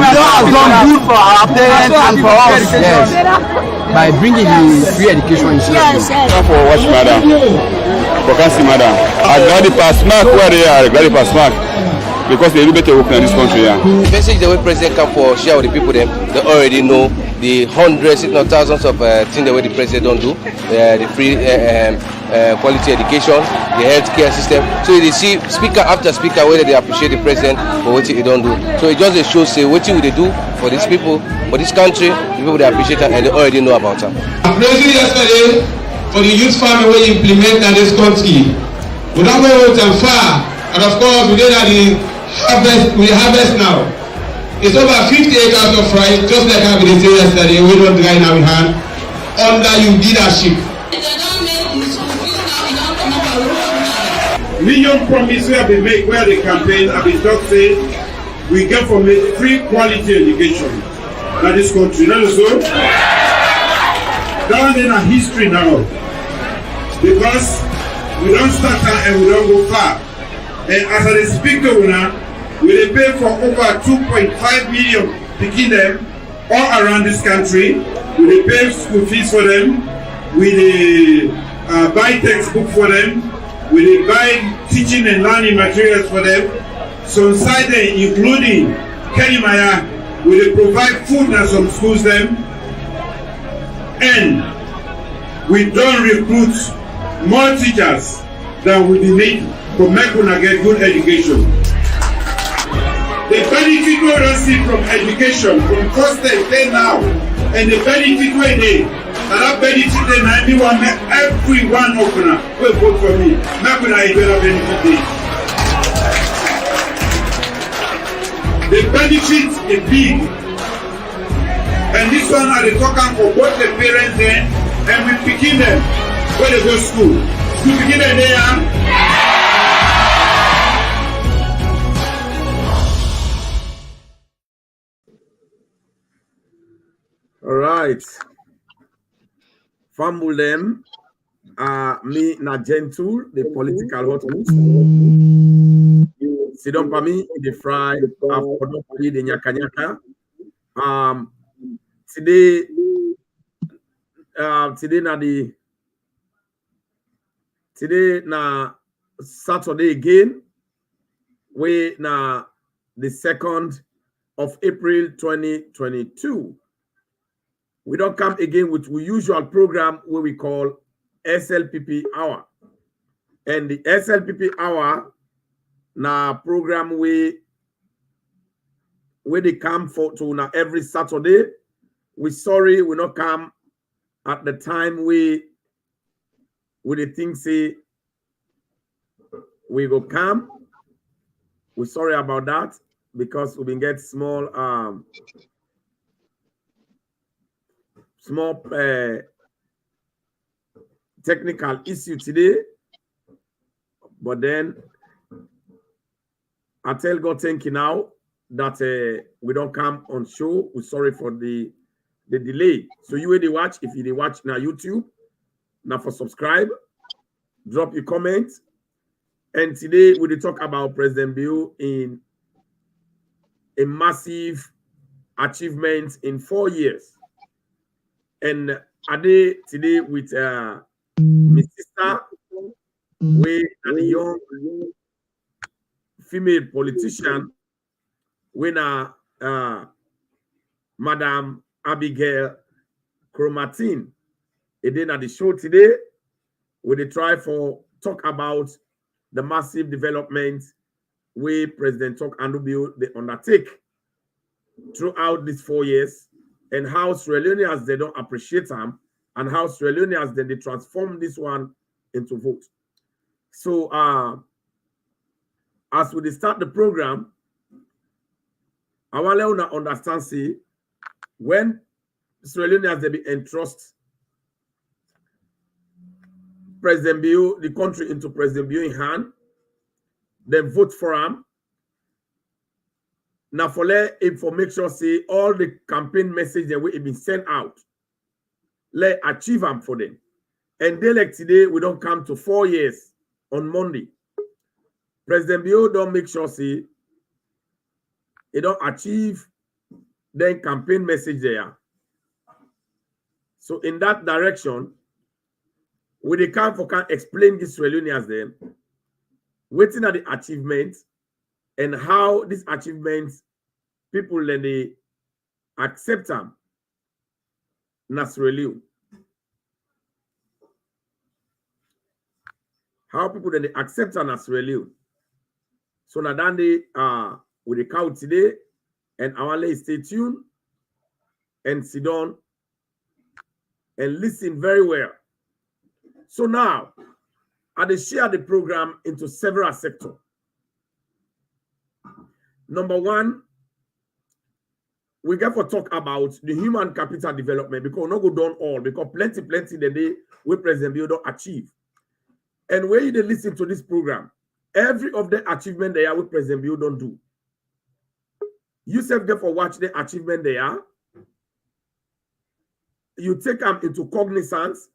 has done good for our parents and for us. Yes. By bringing the free education insurance. Thank for watch, madam. For cancer, madam. I got the pass mark where they are. I got the pass mark because they do better work in this country. Yeah. The message the way president come for share with the people them, they already know the hundreds, if not thousands of things the way the president don't do. The free quality education, the healthcare system. So they see speaker after speaker whether they appreciate the president or what he don't do. So it just shows say what will they do for these people, for this country, the people they appreciate it and they already know about it. I'm praising yesterday for the youth farming we implement in this country. We don't go and far, and of course we did the harvest now. It's over 50 acres of rice, just like I said yesterday. We don't dry now in hand under your leadership. Million promises have been made where the campaign have been talked say we get from it free quality education in this country. Not so? That in a history now. Because we don't start and we don't go far. And as I speak to now, we pay for over 2.5 million picking them all around this country. We pay school fees for them. We buy textbook for them. We buy teaching and learning materials for them. So inside there, including Kenimaya, we provide food in some schools them. And we don't recruit more teachers than we need to make una get good education. The benefit we don't see from education, from first day now, and the benefit we need, and that benefit then I need one make every one of them will vote for me. Make una a better benefit. The benefit is big, and this one are the token for both the parents then, and we picking them when they go to school. School picking them there. All right. Fumble them. Me na gentle, the political hot moves. Sit down for me, the fry, the nyaka nyaka. Today na Saturday again. We na the 2nd of April 2022. We don't come again with our usual program where we call SLPP Hour. And the SLPP Hour na program where they come for to na every Saturday. We sorry we not come at the time we the thing say we go come. We sorry about that because we been get small technical issue today, but then I tell God thank you now that we don't come on show. We're sorry for the delay. So you already watch, if you watch now YouTube, now for subscribe, drop your comment. And today we will talk about President Bill in a massive achievement in 4 years. And Ade today with my sister, we are a young female politician, when Madam Abigail Chromatin. And then at the show today, we try for talk about the massive development where President Tok Andubio they undertake throughout these 4 years, and how Sierra Leoneans they don't appreciate them, and how Sierra Leoneans then they transform this one into vote. So as we start the program, I want to understand see when Sierra Leoneans they be entrust President Bill, the country into President Bill in hand, then vote for him. Now for let information say all the campaign message that we have been sent out, let achieve them for them. And they like today, we don't come to 4 years on Monday. President Bill don't make sure say he don't achieve then campaign message there. So in that direction, we they can explain this Sierra Leoneans them, waiting at the achievements and how these achievements people then they accept them. Sierra Leone. How people then they accept them Sierra Leone. So now then they with the count today, and I want to stay tuned and sit down and listen very well. So now, I share the program into several sectors. Number one, we got to talk about the human capital development because we not go down all because plenty the day we President Bio don't achieve. And when you listen to this program, every of the achievement they are with President Bio don't do. You self get for watch the achievement they are. You take them into cognizance,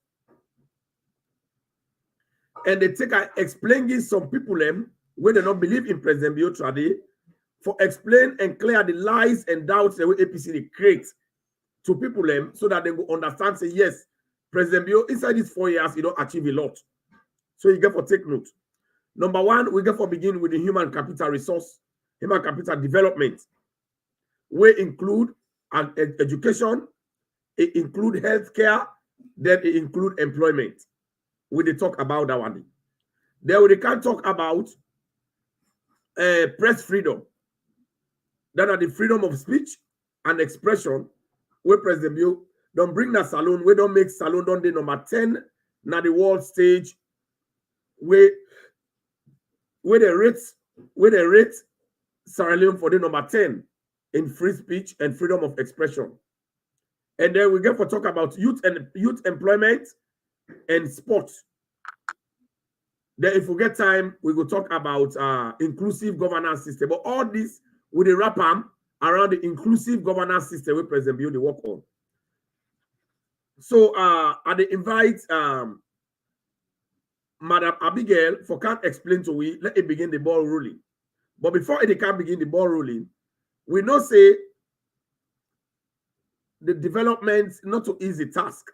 and they take explaining some people them where they don't believe in President Bio today for explain and clear the lies and doubts the way APC they create to people them so that they will understand. Say yes, President Bio inside these 4 years he don't achieve a lot. So you get for take note. Number one, we get for begin with the human capital resource, human capital development. We include education. It include healthcare, then it include employment. We they talk about that one. Then we can talk about press freedom. That are the freedom of speech and expression. Where President Bio don't bring that salon. We don't make salon don't the number 10 na the world stage. Where they rate Sierra Leone for the number 10 in free speech and freedom of expression. And then we get to talk about youth employment and sports. Then if we get time, we will talk about inclusive governance system. But all this with the wrap arm around the inclusive governance system we President Bio work on. So I invite Madam Abigail for can explain to we, let it begin the ball rolling. But before it can begin the ball rolling, we know say the development not to easy task,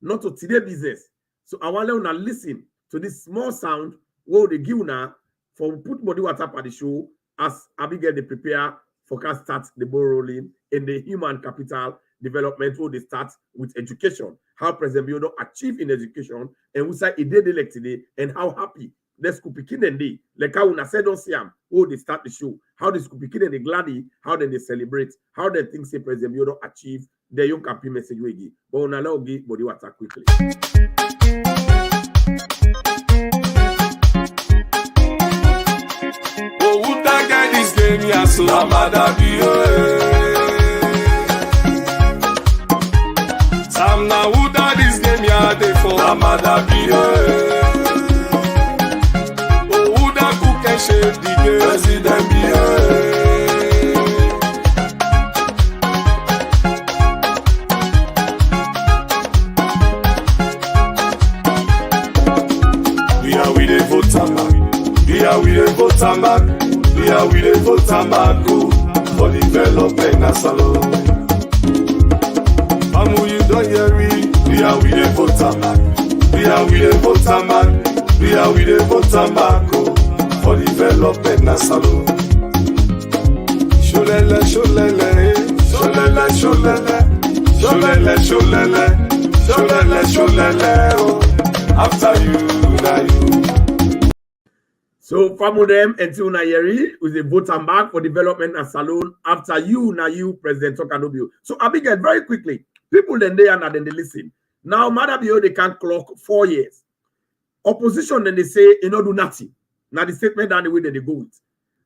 not to today business. So I want to listen to this small sound where they give now for put body water at the show as Abigail they prepare for can start the ball rolling in the human capital development where they start with education. How President Bio achieve in education and we say it did elect today and how happy the school picking and day like how una said don't see them oh they start the show how the school picking and they gladly how then they celebrate how they think say President Bio achieve the young campaign message we give but una allow give body water quickly. Oh, who that this game ya so amada bio Sam na who that this game ya dey for amada bio shape the game. President Bio. We are with the vote back. We are with the vote back. We are with the vote back for development na salon. Amu you don't hear me. We are with the vote back. We are with the vote back. We are with the vote back for development na salon. Sholele, sholele, sholele, sholele, sholele, sholele, sholele, sholele. Oh, after you, na you. So, from them until Nayeri with a vote and back for development na salon. After you, na you, President Tokanobio. So, Abigail, very quickly, people then they are not then they listen. Now, Madam Bio, they can clock 4 years. Opposition then they say, you know, do nothing. Now the statement and the way that they go with.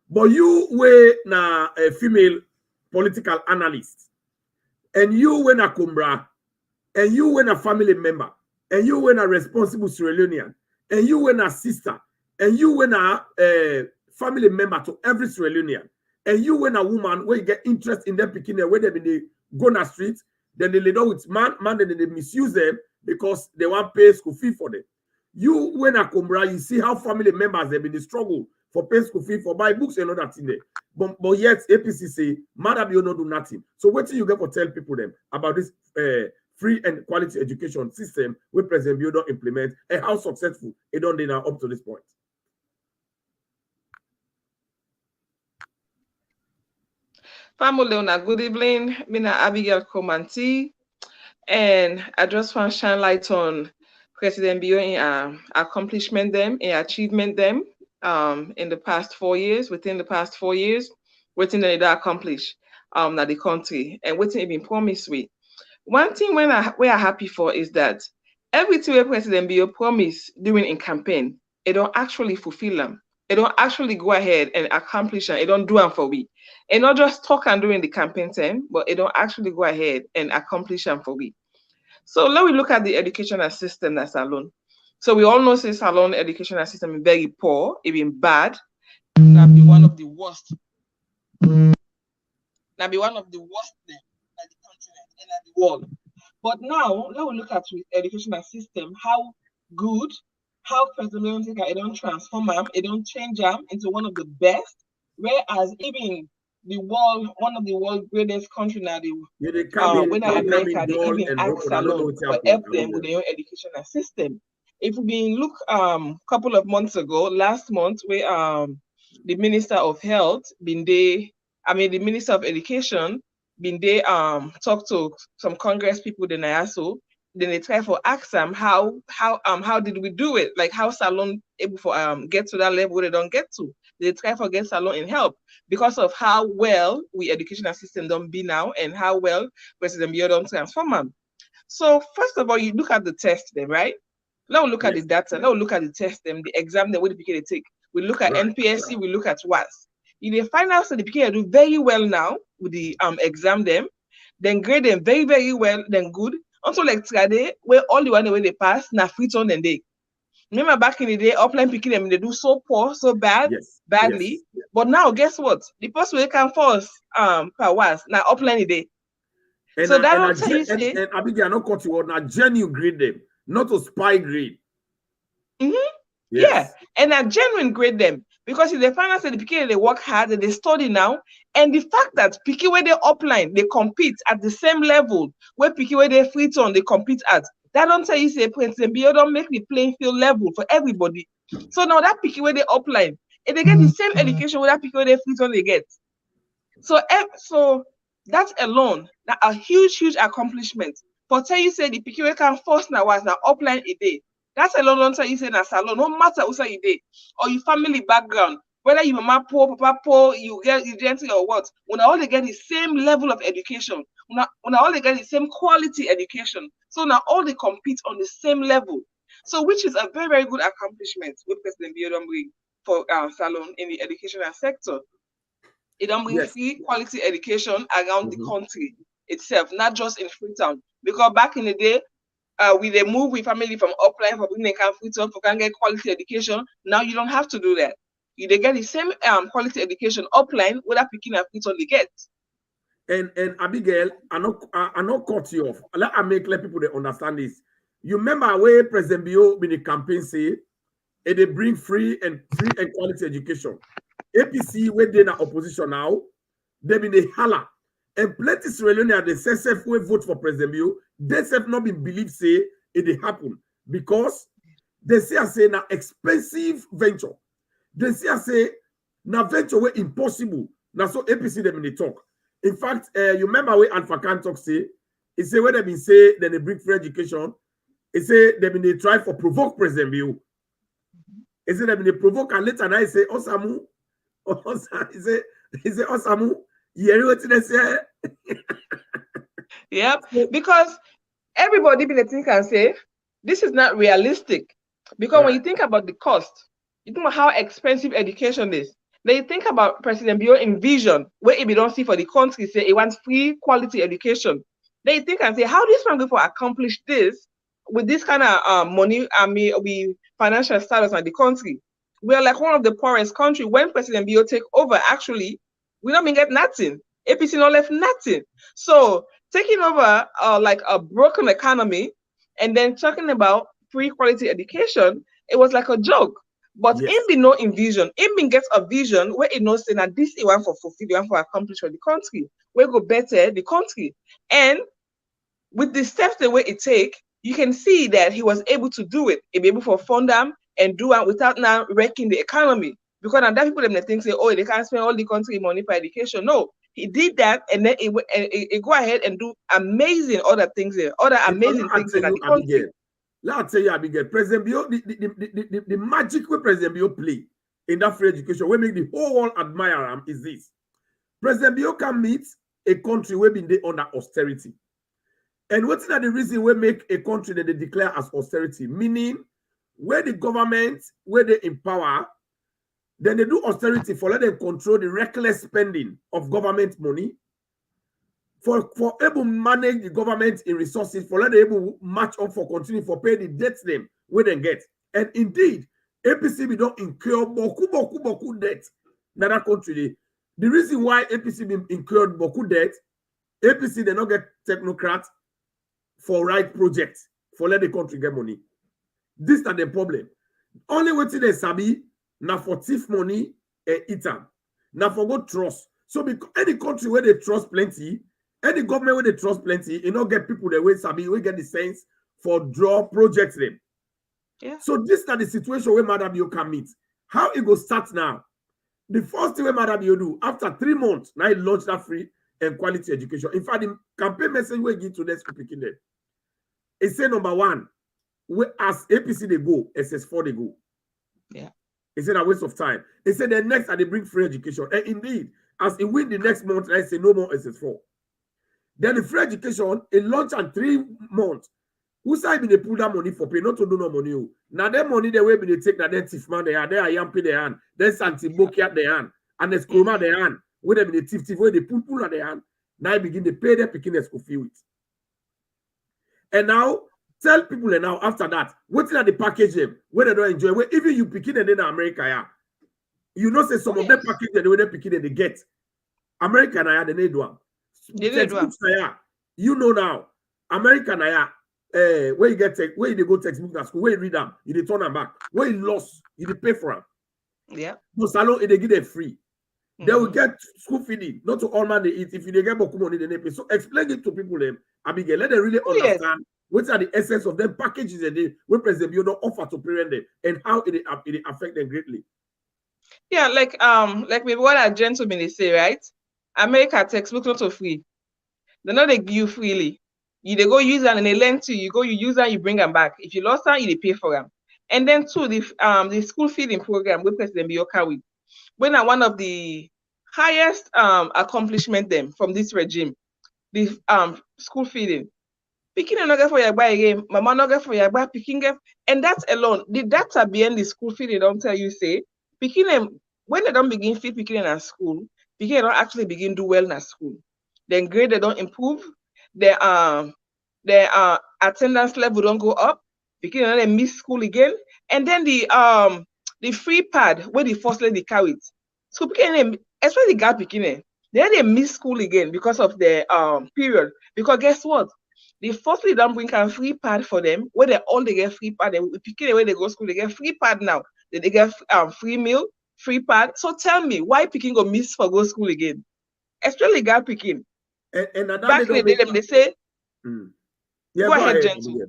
But you were na a female political analyst, and you were na Kumbra, and you were a family member, and you were a responsible Sierra Leonean, and you were a sister, and you were a family member to every Sierra Leonean, and you were a woman where you get interest in them picking where they go on the street, then they lay down with man, then they misuse them because they want pay school fee for them. You, when a Kumbra, you see how family members have been in the struggle for pay school fee, for buy books and all that in there. But yet APC say, Madam, you not do nothing. So what do you get for tell people them about this free and quality education system where President Bio don't implement and how successful it don't they now up to this point? Family, good evening. I'm Abigail Komanti, and I just want to shine light on President Bio in accomplishment them, in achievement them in the past 4 years, within the past 4 years, waiting that they accomplish that the country and waiting been promised with. One thing we are happy for is that everything where President Bio promised during in campaign, it don't actually fulfill them. It don't actually go ahead and accomplish them. It don't do them for we. And not just talk and during the campaign time, but it don't actually go ahead and accomplish them for we. So let me look at the educational system that's alone. So we all know say Salon educational system is very poor, even bad. Now be one of the worst. Now be one of the worst in the continent and in the world. But now let me look at the educational system, how good, how President it don't transform them, it don't change them into one of the best, whereas even the world, one of the world's greatest country now, when America, they even ask Salon for help them with their own educational system. If we look couple of months ago, last month, where the Minister of Health the Minister of Education talk to some Congress people in IASO, then they try for ask them how did we do it? Like how Salon able for get to that level where they don't get to. They try for get Salon in help because of how well we educational system don't be now and how well President Bio don't transform them. So first of all, you look at the test then, right? Now look at the data. Now look at the test them, the exam, the way the PK they take. We look at NPSC, we look at WAS. If they find out that the PK do very well now with the exam them, then grade them very, very well, then good. Until like today, where all the one way they pass, now free turn and they. Remember back in the day, offline PK them, they do so poor, so bad, badly. Yes. But now guess what? The person we can force per WAS, now offline day. And so that don't tell you say. And Abigail, not cut you out, now genuine grade them. Not to spy grade. Yes. Yeah, and I genuine grade them because if they find out that the PK they work hard and they study now, and the fact that PK where they upline they compete at the same level where PK where they free turn they compete at, that don't tell you say President Bio don't make the playing field level for everybody. So now that PK where they upline, and they get the same education where that PK where they free turn they get. So that's alone a huge accomplishment. But tell you say the PK can force now was now upline a day. That's a long time you say na Salon, no matter who say you day or your family background, whether you mama poor, papa poor, you get identity or what, when all they get the same level of education, when all they get the same quality education. So now all they compete on the same level. So which is a very, very good accomplishment with President Bio don't bring for Salon in the educational sector. It don't bring free quality education around the country itself, not just in Freetown. Because back in the day, we they move with family from upline for bringing Freetown for can get quality education. Now you don't have to do that. You they get the same quality education upline without picking up Freetown they get. And Abigail, I not cut you off. Let people they understand this. You remember where President Bio in the campaign say they bring free and quality education. APC where they in opposition now, they been a holler. And plenty Sierra Leone they say self will vote for President Bio. They self not been believe say it happen because they say na expensive venture. They say na venture way impossible. Now so APC them in the talk. In fact, you remember where Alpha Khan talk say, he say when they been say then they bring free education. He say they been they try for provoke President Bio. He say they been they provoke and later now he say Osamu. He say Osamu. Yep, because everybody been think and say this is not realistic. Because when you think about the cost, you think about how expensive education is. Then you think about President Bio in vision, where if you don't see for the country, say it wants free quality education. Then you think and say, how this one going to accomplish this with this kind of money? We financial status in the country. We are like one of the poorest country. When President Bio take over, actually. We don't get nothing. APC not left nothing. So taking over like a broken economy and then talking about free quality education, it was like a joke. But Yes. him be no in vision. Him be get a vision where he knows saying that this is one for fulfill, one for accomplish for the country. We go better the country. And with the steps the way it take, you can see that he was able to do it. He be able to fund them and do it without now wrecking the economy. Because now that people them think say, oh, they can't spend all the country money for education. No, he did that, and then he go ahead and do amazing other things there, other amazing things in the country. Let's tell you, Abigail, President Bio, the magic way President Bio play in that free education, we make the whole world admire him is this. President Bio can meet a country where been they under austerity. And what's that the reason we make a country that they declare as austerity? Meaning, where the government, where they empower, then they do austerity for let them control the reckless spending of government money, for able to manage the government in resources, for let them able match up for continue for pay the debts them where they get. And indeed, APC we don't incur beaucoup debt in that country. The reason why APC be incurred beaucoup debt, APC they not get technocrats for right projects for let the country get money. This is the problem. Only way they sabi now for thief money and eat them. Now for good trust. So because any country where they trust plenty, any government where they trust plenty, you know get people that way sabi, we get the sense for draw projects them. Yeah. So this is the situation where Madam Bio can meet. How it go start now? The first thing where Madam Bio do after 3 months, now it launch that free and quality education. In fact, the campaign message we give to next picking them. It say number 1, as APC they go, SS4 they go. Yeah. It's a waste of time. They say the next they bring free education. And indeed, as it win the next month, I say no more SS4. Then the free education, it launch in 3 months. Who side be they pull that money for pay? Not to do no money. Now that money they will be they take that then thief man they are there, Yampi they hand, then Santi Boki at the hand, and the Skroma they hand, where they be the thief where they pull at the hand. Now you begin to pay their picking their school fee with. And now tell people and now after that, what's in the package them where they don't enjoy, where even you picking and then America, yeah. You know, say some of them package the way they picking and they get. American I they need one. They need one. You know now, American I where you get where you go textbook at school, where you read them, you dey turn them back. Where you lost, you dey pay for them. Yeah. No salon, they give them free. They will get school feeding, not to all man they eat. If you they get more money, they pay. So explain it to people them. Abigail, let them really understand what are the essence of them packages and they when President Bio don't offer to parent them and how it affect them greatly. Yeah, like maybe what our gentlemen they say, right? America textbook not so free. They not they give you freely. You they go use them and they lend to you. You go, you use them, you bring them back. If you lost them, you they pay for them. And then too, the school feeding program with President Bio carry. When are one of the highest accomplishment them from this regime, the school feeding. Picking another for your buy again, mama no get for your buy picking up, and that's alone. The data behind the school feeding don't tell you say picking them when they don't begin feed picking at school, picking don't actually begin do well in school. Then grade they don't improve, their attendance level don't go up, picking they miss school again, and then the free pad where the first lady carry it. So picking especially gap picking then they miss school again because of the period. Because guess what? They firstly don't bring a free pad for them, where they get free pad. They picking where they go school, they get free pad now. They get free meal, free pad. So tell me, why picking go miss for go school again? Especially gap picking. And back in the day, they say, yeah, go ahead, gentle.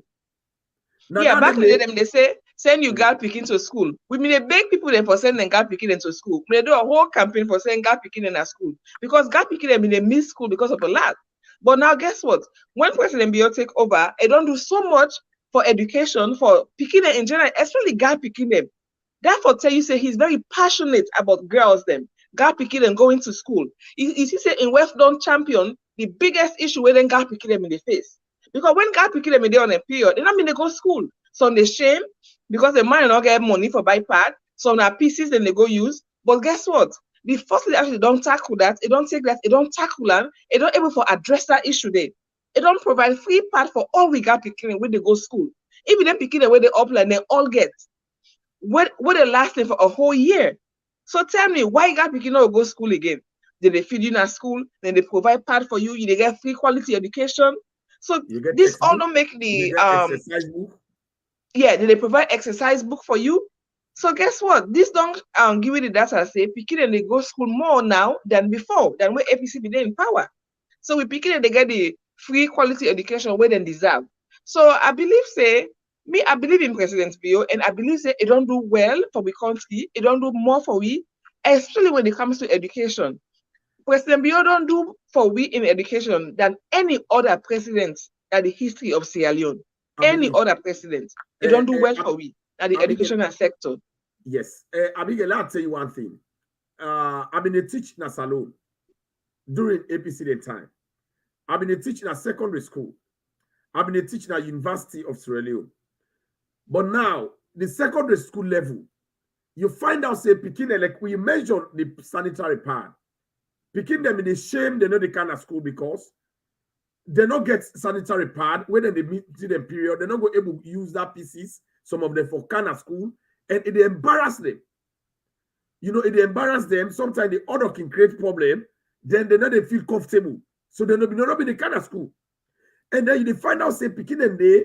Yeah, back in the day, they say, send you gap picking to school. We mean they beg people then for sending gap picking into school. They do a whole campaign for sending gap picking in a school because gap picking them they miss school because of a lot. But now guess what? When President Bio take over, they don't do so much for education for picking them in general, especially gap picking them. Therefore, tell you say he's very passionate about girls them. Gap picking them going to school. He say in West Don Champion, the biggest issue where then gap picking them in the face. Because when gap picking them in there on a period, they don't mean they go to school. So they shame because the man not get money for buy pad. So now pieces then they go use. But guess what? The first they actually don't tackle that, it don't take that, it don't tackle that, it don't able to address that issue there. It don't provide free pad for all we gap picking when they go school. Even them picking the way they upline, they all get. What they lasting for a whole year. So tell me, why gap picking not go school again? Did they feed you in a school? Then they provide pad for you, they get free quality education. So this all don't make the exercise book. Yeah, did they provide exercise book for you? So guess what? This don't give you the data say picking and they go school more now than before, than when APC be in power. So we picking and they get the free quality education where they deserve. So I believe I believe in President Bio, and I believe it don't do well for the country, it don't do more for we, especially when it comes to education. President Bio don't do for we in education than any other president in the history of Sierra Leone. Any other president, it don't do well for we at the educational sector. Yes. Abigail, I'll tell you one thing. I've been a teacher in a salon during APC time. I've been a teacher in a secondary school. I've been a teacher at University of Sierra Leone. But now, the secondary school level, you find out, say, picking, like we measure the sanitary pad. Picking them in the shame, they know the kind of school because they don't get sanitary pad. When they meet them period, they're not able to use that pieces, some of them for kind of school, and it embarrass them. You know, it embarrass them. Sometimes the other can create problem. Then they know they feel comfortable. So they're not be the kind of school. And then you find out, say, picking them there,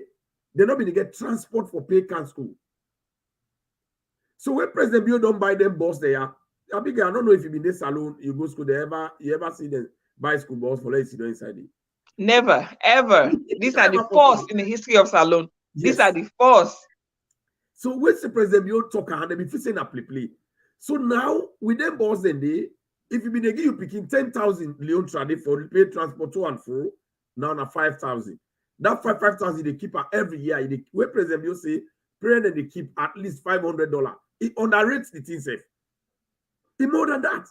they're not going to get transport for pay can school. So when President Bio don't buy them bus there, I don't know if you've been in this salon, you go to school, you ever see them buy school bus for let's sit inside it. Never, ever. These are the first in the history of salon. Yes. These are the first. So when the President Bio talk and they be facing a play. So now with them boss then they, if you been give you picking 10,000 Leon Trade for pay transport to and fro, now 5,000. That 5,000 they keep every year. Where President Bio say, parents they keep at least $500. It underrates the thing safe. It's more than that.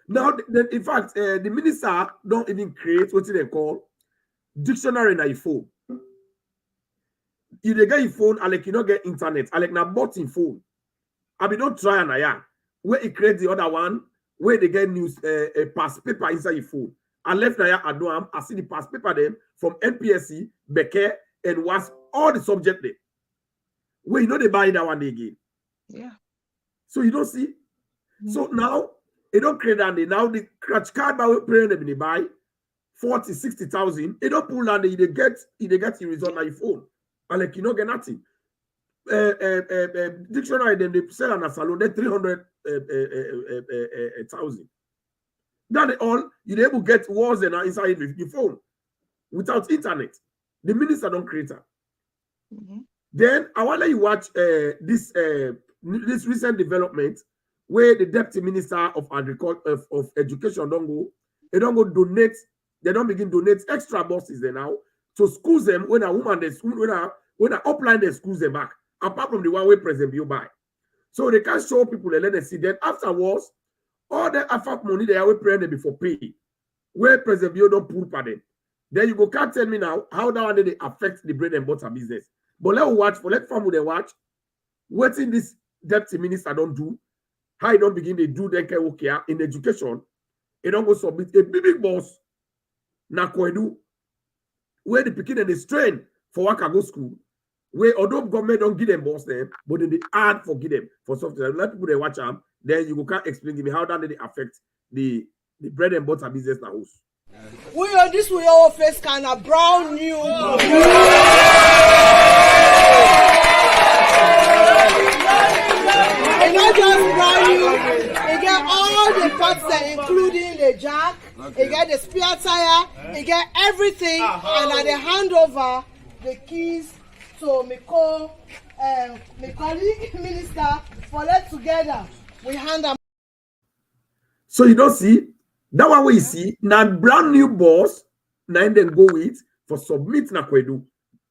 Now, in fact, the minister don't even create what they call dictionary in your phone. If they get your phone, I like you not get internet. I like now bought in phone. I mean, don't try and where it creates the other one, where they get news a past paper inside your phone. I left now I do I see the past paper them from NPSC, Becker, and was all the subject there. Where you know they buy that one day again. Yeah. So you don't see. So now they don't create that. Now the scratch card by parent they buy 40, 60,000. They don't pull down. They get the result on your phone. And like you don't get nothing. Dictionary then they sell on a salon. They 300,000. That all you're able to get words and inside your phone without internet. The minister don't create that. Then I want to let you watch this recent development where the deputy minister of agriculture of education don't go donate. They don't begin donate extra buses there now to schools them when a woman they school when a upline they schools them back apart from the one way President Bio buy. So they can show people and let them see. Then afterwards, all the AFAP money they are praying before pay where President Bio don't pull for them. Then you go can't tell me now how that one they affect the bread and butter business. But let family they watch. What in this deputy minister don't do, how he don't begin to do the okay in education, he don't go submit a big boss na Kwedu, where the picking and the strain for Wakago school, where although government don't give them boss them, but then they add for give them for software. Let people they watch them, then you can't explain to me how that they affect the bread and butter business now. This we all face kind of brown new. And not just brand new, you get all the parts there, including the jack, you get the spare tire, you get everything, and at the handover, the keys to my colleague minister for let together. We hand them. So you don't see that one where you see now brand new boss, now then go with for submit na Kwedu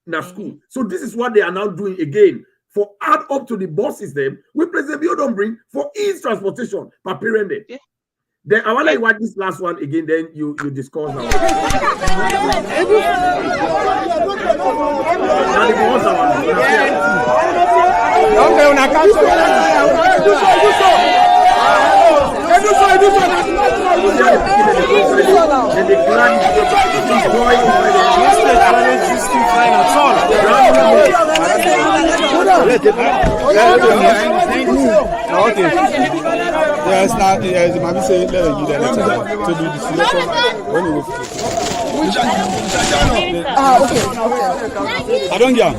na school. So this is what they are now doing again. For add up to the bosses them, we President Bio don't bring for ease transportation per parent. Yeah. Then I want to watch this last one again, then you discuss now. Yes, now, as Mami said, let her give that to do the selection when you Okay. I don't get.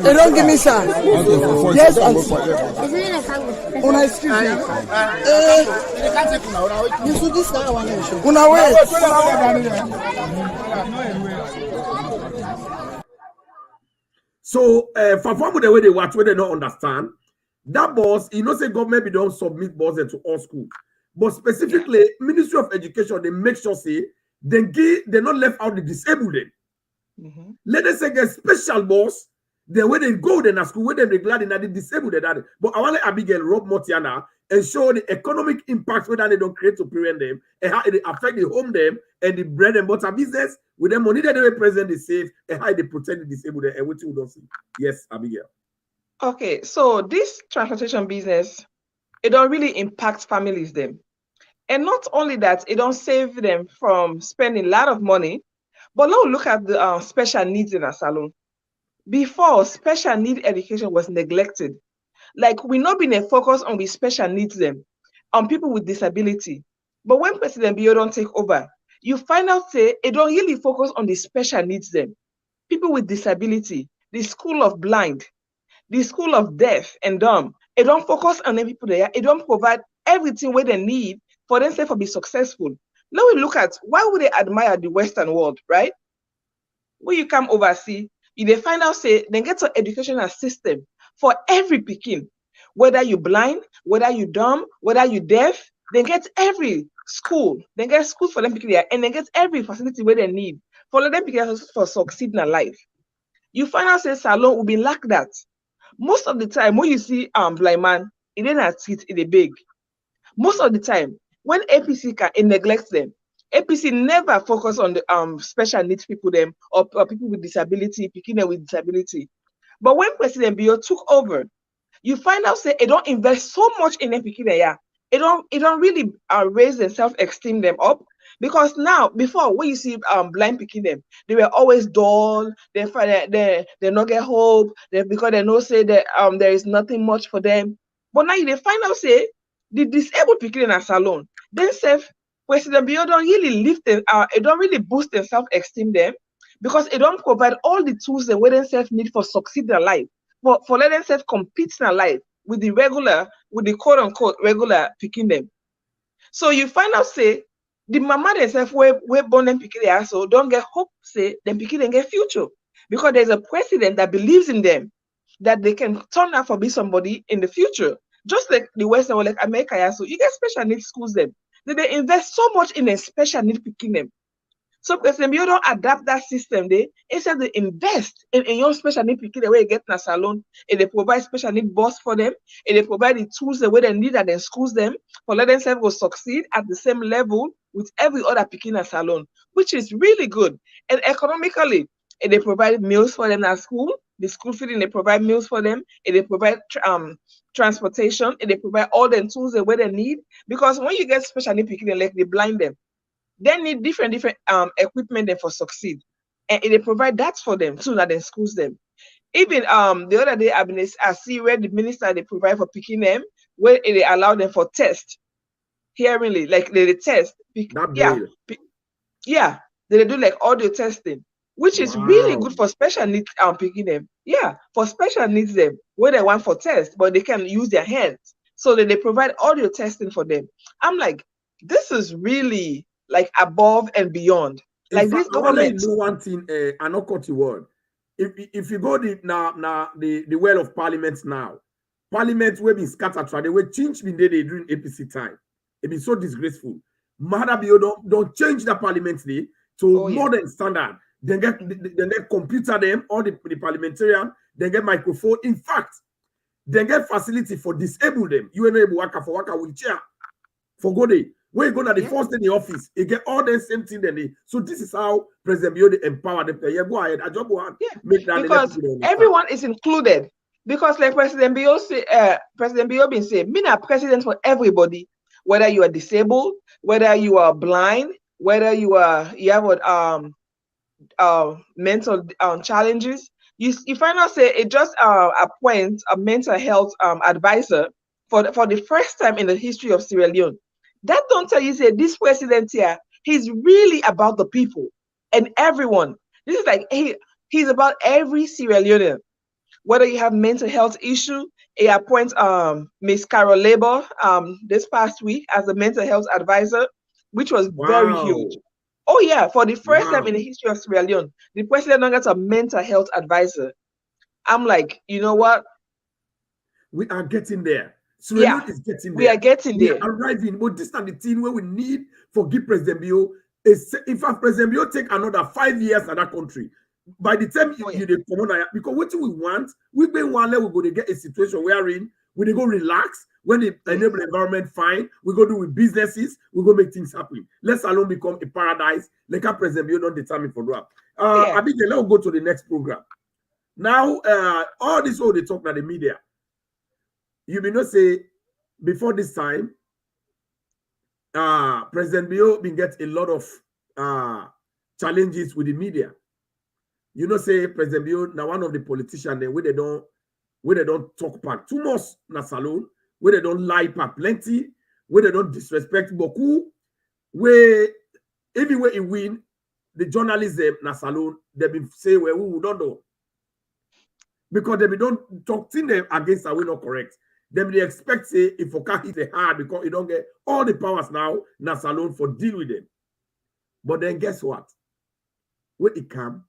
They don't give me sir. Yes, Una excuse me. You should this guy one show. Una wait. So, for the way they watch, where they don't understand, that boss, you know, say government don't submit boss to all school. But specifically, Ministry of Education, they make sure say they're not left out the disabled. Let us say get special boss, then when they go then at school, when they glad in that they disabled that. But I want to Abigail Rob Motiana and show the economic impact whether they don't create to parent them and how it affect the home them and the bread and butter business with the money that they present they save and how they protect the disabled and what you don't see. Yes, Abigail. Okay, so this transportation business, it don't really impact families them. And not only that, it don't save them from spending a lot of money, but now look at the special needs in a salon. Before, special need education was neglected. Like we not been a focus on the special needs them, on people with disability. But when President Bio don't take over, you find out say it don't really focus on the special needs them. People with disability, the school of blind, the school of deaf and dumb, it don't focus on the people there. It don't provide everything where they need for them to be successful. Now we look at why would they admire the Western world, right? When you come overseas, you they find out say they get an educational system for every Pekin, whether you blind, whether you dumb, whether you deaf, they get every school, they get schools for them there, and they get every facility where they need for them for succeed in life. You find out say salon will be like that. Most of the time when you see blind man, it didn't sit in a big. Most of the time, when APC can neglect them, APC never focus on the special needs people them or people with disability, picking them with disability. But when President Bio took over, you find out say it don't invest so much in them picking them. It don't really raise their self-esteem them up, because now before when you see blind picking them, they were always dull. They not get hope. Because they know say that there is nothing much for them. But now they find out say the disabled picking in a salon, then self President Bio don't really lift them, it don't really boost their self-esteem them, because it don't provide all the tools that they themselves need for succeed in life, for let themselves compete in life with the quote unquote regular picking them. So you find out say the mama themselves where born them picking their so don't get hope say them picking them get future, because there's a president that believes in them, that they can turn out for be somebody in the future. Just like the Western world, like America, so you get special needs schools them. They invest so much in a special need picking them. So President Bio don't adapt that system there. Instead they invest in your special need picking the way you get in a salon, and they provide special need boss for them, and they provide the tools the way they need and then schools them for let themselves go succeed at the same level with every other picking a salon, which is really good. And economically, and they provide meals for them at school. The school feeding, they provide meals for them, and they provide transportation, and they provide all the tools the way they need. Because when you get special need picking, like they blind them, they need different equipment for succeed, and they provide that for them too, that then schools them. Even the other day I see where the minister they provide for picking them, where they allow them for test hearingly, like they test they do like audio testing, which is really good for special needs picking them. For special needs them where they want for test, but they can use their hands, so that they provide audio testing for them. I'm like, this is really like above and beyond. Like this government. Do one thing, I not cut the word. If you go the well of parliament now, parliament will be scattered. They will change the day they during APC time. It be so disgraceful. Mahadabio don't change the parliament day to modern standard. Then get computer them, all the parliamentarian, then get microphone. In fact, then get facility for disable them. You know waka for waka wheelchair. For go day. When you go to the first in the office, you get all the same thing then. So this is how President Bio empower them. Yeah, go ahead. I just go on. Make that because everyone is included. Because like President Bio say, President Bio been saying, me a president for everybody, whether you are disabled, whether you are blind, whether you have mental challenges. You find out say it just appoint a mental health advisor for the first time in the history of Sierra Leone. That don't tell you say this president here He's really about the people and everyone. This is like he's about every Sierra Leonean. Whether you have mental health issue, he appoints Miss Carol Labor this past week as a mental health advisor, which was very huge. Oh yeah, for the first time in the history of Sierra Leone, the president now gets a mental health advisor. I'm like, you know what? We are getting there. Sierra Leone is getting there. We are getting there. We are arriving. But this is the thing where we need for give President Bio. In fact, President Bio take another 5 years at that country. By the time you come on, because what we want, we been one level, we're going to get a situation wherein we go relax. When the enable environment fine, we go do with businesses, we go make things happen. Let's alone become a paradise. Like our President Bio not determined for that. Abigail, let's go to the next program. Now, all this all they talk about the media. You may not say before this time, President Bio been get a lot of challenges with the media. You know, say President Bio now one of the politicians where they don't talk back too much na salon, where they don't lie back plenty, where they don't disrespect beaucoup, where everywhere he win, the journalism na salon, they been say well we don't know. Because they don't talk to them against are we not correct. They expect say if Oka hit the hard because you don't get all the powers now na salon for deal with them. But then guess what? When it come,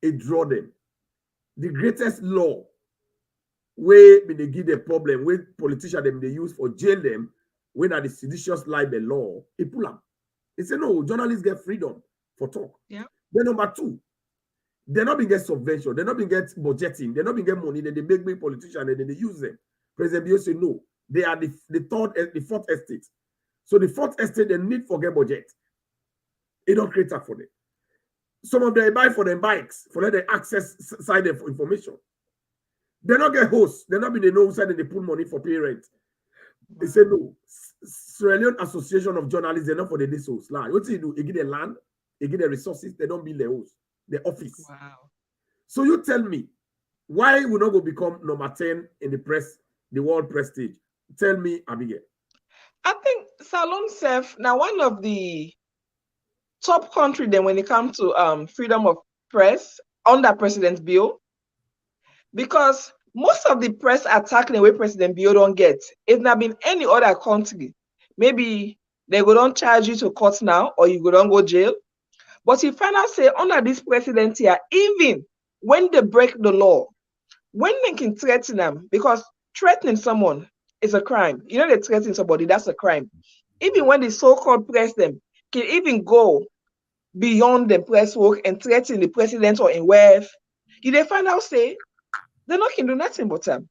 it draw them. The greatest law where they give the problem, where politicians them they use for jail them, when are the seditious libel law, it pull up. It say no, journalists get freedom for talk. Yeah. Then number two, they're not being get subvention, they're not being get budgeting, they're not being get money, then they make big politicians and then they use them. President Bio say no, they are the fourth estate. So the fourth estate they need for get budget. It don't create that for them. Some of them buy for them bikes, for let them access side of information. They not get hosts. They not be the know side they put money for pay rent. They say no. Sierra Leone Association of Journalists, they're not for the this host. Like, what do you do? They get the land, they get the resources, they don't build the host, the office. Wow. So you tell me, why we not go become number 10 in the press, the world prestige? Tell me, Abigail. I think Salon Self, now one of the top country then when it comes to freedom of press under President Bio, because most of the press attacking the way President Bio don't get, if not been any other country, maybe they go don't charge you to court now or you go don't go jail. But you find out say under this president here, even when they break the law, when they can threaten them, because threatening someone is a crime. You know, they threaten somebody, that's a crime. Even when the so-called press them can even go beyond the press work and threaten the president or in wave, you they find out say they not can do nothing but them.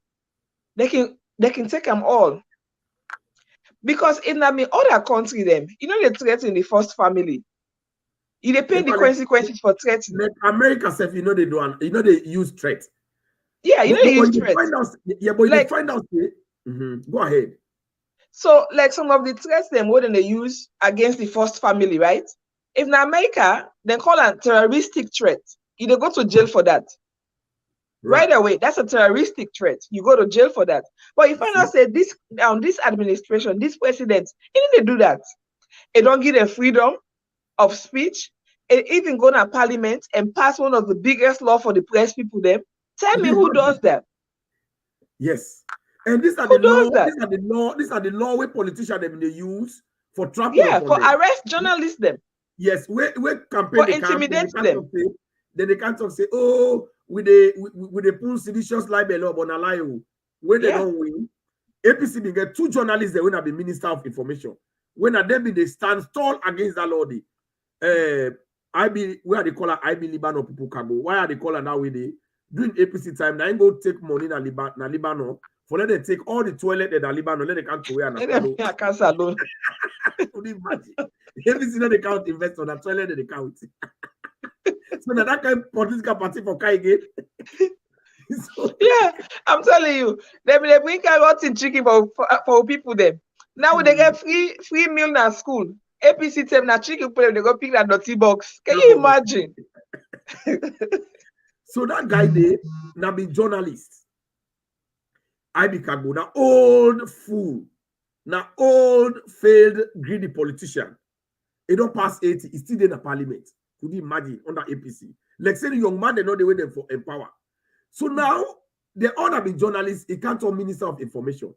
They can take them all. Because in other country them, you know they threaten the first family. You they pay the consequences for threatening. America self, you know they do, you know they use threat. Yeah, you know they use threat. But like, you find out. Go ahead. So, like some of the threats them what they use against the first family, right? If in America, they call a terroristic threat. You they go to jail for that. Right away, that's a terroristic threat. You go to jail for that. But you find out say this administration, this president, he didn't do that. It don't give them freedom of speech. It even go to parliament and pass one of the biggest law for the press people them. Tell me who does that? Yes. And these are the law. These are the law where politicians they use for trapping. Yeah, for arrest journalists them. Yes, we campaign for intimidate them. Then they can't talk say, oh, with the pull seditious libel or bonalayo, where they don't win. APC they get 2 journalists that will not be Minister of Information. When at them they stand tall against that law. Where are they call her IB Liban or Pupukago? Why are they call her now with the during APC time? Now go take money na Liban for let them take all the toilet that Liban, let they come to where na can't alone. APC no they count invest on that toilet that they count. So that kind of political party for Kaige. So, yeah, I'm telling you, they bring carrots and chicken for people them. Now they get free meal at school. APC tell na chicken people they go pick that dirty box. Can you imagine? So that guy there now be journalist. I be Kagbo, na old fool, na old failed greedy politician. It don't pass 80, it's still in the parliament. Could you imagine under APC? Like say the young man, they know the way them for empower. So now the other big journalists, he can't turn Minister of Information.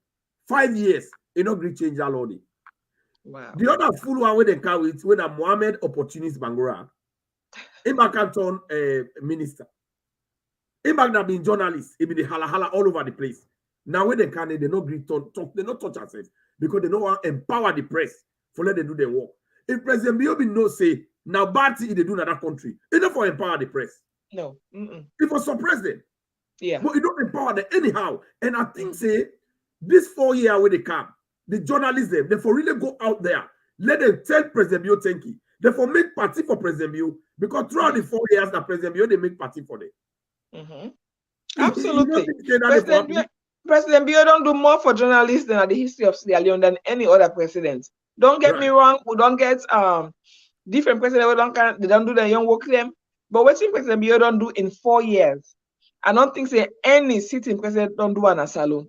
5 years, he not agree change that law. Wow. The other full one where they can with when a Mohammed Opportunist Bangura, he can't turn minister. He back now being journalists, he be the hala all over the place. Now when they can, they not agree talk, they not touch ourselves because they don't want to empower the press for let them do their work. If President Biobi no say now bad thing they do in another country, it's not for empower the press. No. It for suppress them. Yeah. But you don't empower them anyhow. And I think say this 4 year where they come, the journalists them, they for really go out there, let them tell President Bio thank you. They for make party for President Bio because throughout the 4 years that President Bio they make party for them. Absolutely. President Bio don't do more for journalists than at the history of Sierra Leone than any other president. Don't get me wrong, we don't get different presidents they don't do the young work them. But what President Bio don't do in 4 years, I don't think say any sitting president don't do an asylum.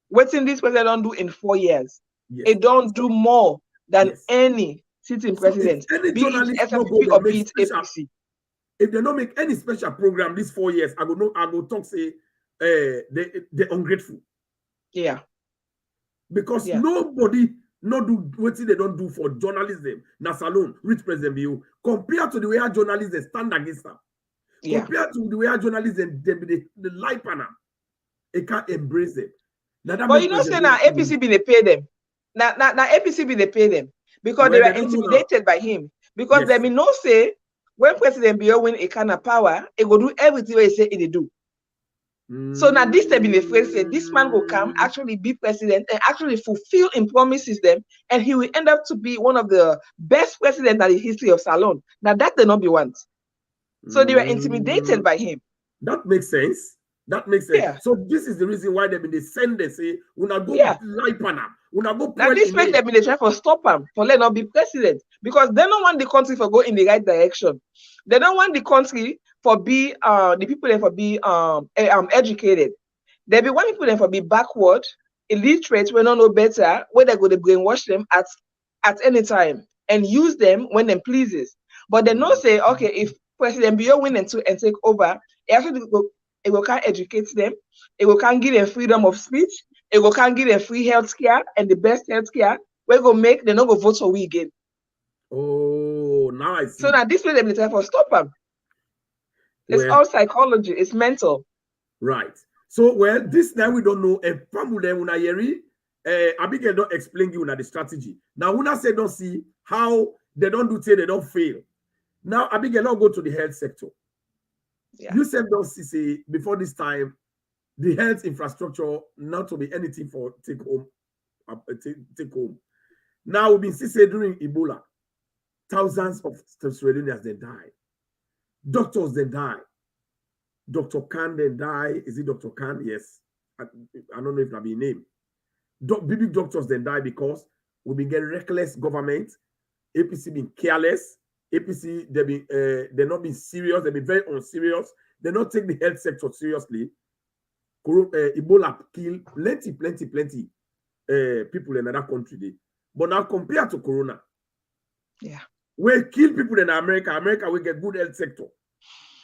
What this president don't do in 4 years, it don't do more than any sitting president. Any be journalist it SLP or be it APC. If they don't make any special program these 4 years, I go talk say they're ungrateful. Yeah. Because nobody not do what they don't do for journalism. Nasalone, rich President Bio, compared to the way our journalists stand against them. Compared to the way our journalists the life panel, they can't embrace them. But you know, say now APC be they pay them. Now APC be they pay them because they were intimidated by him. Because they may not say when President Bio win a kind of power, it will do everything he say it do. So now this time in the phrase say this man will come, actually be president and actually fulfill in promises them, and he will end up to be one of the best presidents in the history of Salon. Now that they not be want. So they were intimidated by him. That makes sense. That makes sense. Yeah. So this is the reason why they've been send they say una go live panel. Una go. Now this make them been try for stop him for let not be president because they don't want the country for go in the right direction. They don't want the country for be the people there for be educated. They be want people there for be backward, illiterate, when not know better, where they go to brainwash them at any time and use them when them pleases. But they not say okay if President Bio win and take over, it will can educate them, it will can give them freedom of speech, it will can give them free health care and the best health care. We're gonna make they not go vote for we again. Oh, now I see. So now this way they try for stop them. It's all psychology, it's mental. Right. So this now we don't know if una yeri Abigail don't explain you the strategy. Now una say don't see how they don't do say they don't fail. Now Abigail don't go to the health sector. Yeah. You said don't see before this time the health infrastructure not to be anything for take home. Now we've been saying during Ebola, thousands of Sierra Leoneans they die. Doctors they die. Dr. Khan they die. Is it Dr. Khan? Yes. I don't know if that be a name. Big doctors they die because we've been getting reckless government. APC been careless. APC they're not being serious. They be very unserious. They not take the health sector seriously. Ebola kill plenty people in another country. But now compared to Corona, we kill people in America we get good health sector,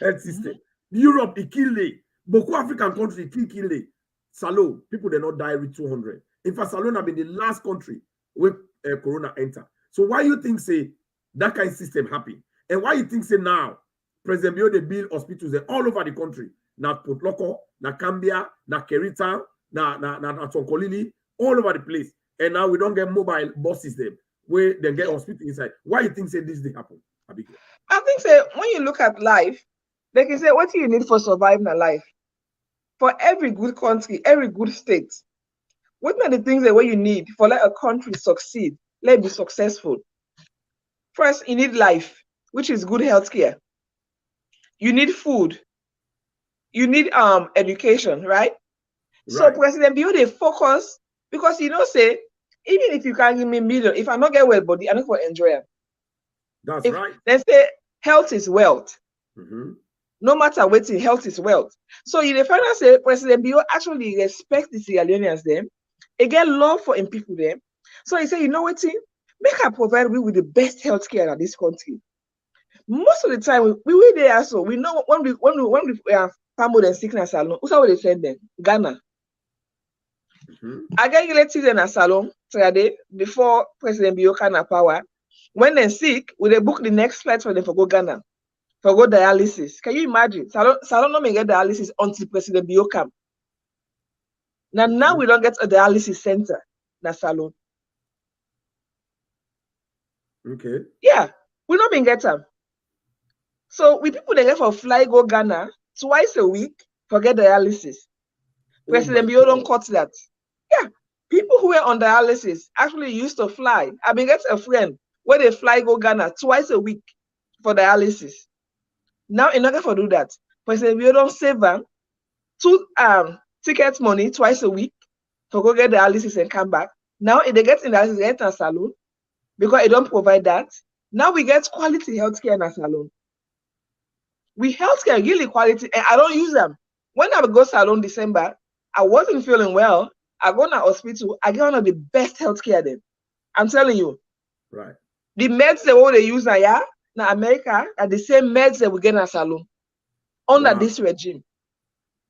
health system. Europe it kill it. Beaucoup African country kill it. Salon people they not die with 200. In fact, Salon have been the last country where Corona enter. So why you think say that kind of system happen? And why you think say now President Bio they build hospitals all over the country? Na Port Loko, na Cambia, na Kerita, na Tonkolili, all over the place. And now we don't get mobile buses them where they get hospital inside. Why you think say this thing happen? Abigail? I think say when you look at life, they can say what do you need for surviving a life? For every good country, every good state, what are the things that what you need for let a country succeed, let it be successful? First, you need life, which is good healthcare. You need food. You need education, right? So President Bio they focus because say even if you can't give me million, if I not get well body, I don't for enjoy it. That's right. They say health is wealth. No matter what, health is wealth. So you find out say President Bio actually respect the Sierra Leoneans them. He get love for him people them. So he say, you know what? make her provide we with the best healthcare in this country. Most of the time, we there also. We know when we family and sickness salon, who's how they send them? Ghana. I get relatives in a salon today before President Biyo na power. When they're sick, we they book the next flight for them for go Ghana, for go dialysis. Can you imagine? Salon no may get dialysis until President Biyo come. Now we don't get a dialysis center na salon. Okay. Yeah, we don't been get them. So we people they get for fly go Ghana twice a week for get dialysis. President Biyo don't cut that. Yeah, people who were on dialysis actually used to fly. I mean, get a friend where they fly go Ghana twice a week for dialysis. Now in order for do that, President Biyo don't save them 2 ticket money twice a week to go get dialysis and come back. Now if they get in dialysis, they get a salon because it don't provide that. Now we get quality healthcare in a salon. We healthcare really quality, and I don't use them. When I go salon December, I wasn't feeling well. I go to hospital, I get one of the best healthcare then. I'm telling you. Right. The meds they use now in America are the same meds that we get in a salon under this regime.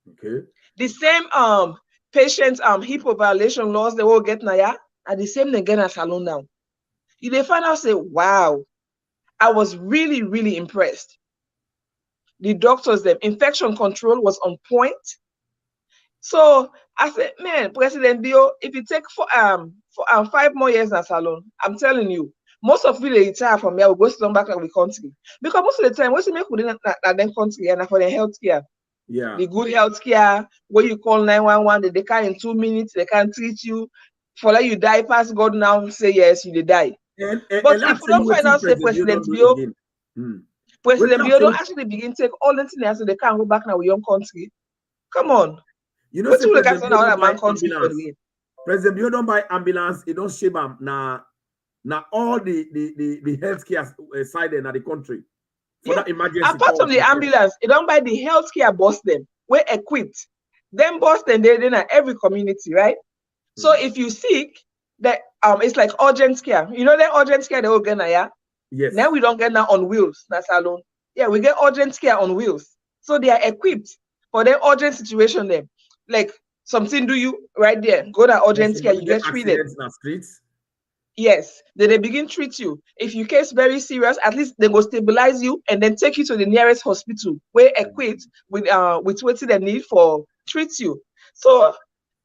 Okay. The same patient HIPAA violation laws they will get now are the same they get in a salon now. If they find out, say, wow, I was really, really impressed. The doctors, them infection control was on point. So I said, man, President Biyo, if you take for 5 more years in salon, I'm telling you, most of you they retire from here will go sit back in the country. Because most of the time, what you make within that country and for the healthcare. Yeah. The good healthcare, where you call 911, they can in 2 minutes, they can treat you. For like you die past God now, say yes, you die. But if you don't find out, say President Biyo, President Biyo don't actually begin to take all the things so they can't go back now with your country. Come on. You know, President Biyo don't buy ambulance, it don't shame them. Now all the healthcare side in the country. For that emergency. Apart from the ambulance, it don't buy the healthcare boss them. We're equipped. Them boss them they're in every community, right? So if you sick, that it's like urgent care. You know that urgent care they will get now, yeah? Yes. Now we don't get now on wheels, that's alone. Yeah, we get urgent care on wheels. So they are equipped for their urgent situation then. Like something do you right there, go to urgent care, you get treated. Streets. Yes, then they begin treat you. If your case very serious, at least they go stabilize you and then take you to the nearest hospital where equipped with what they need for treat you. So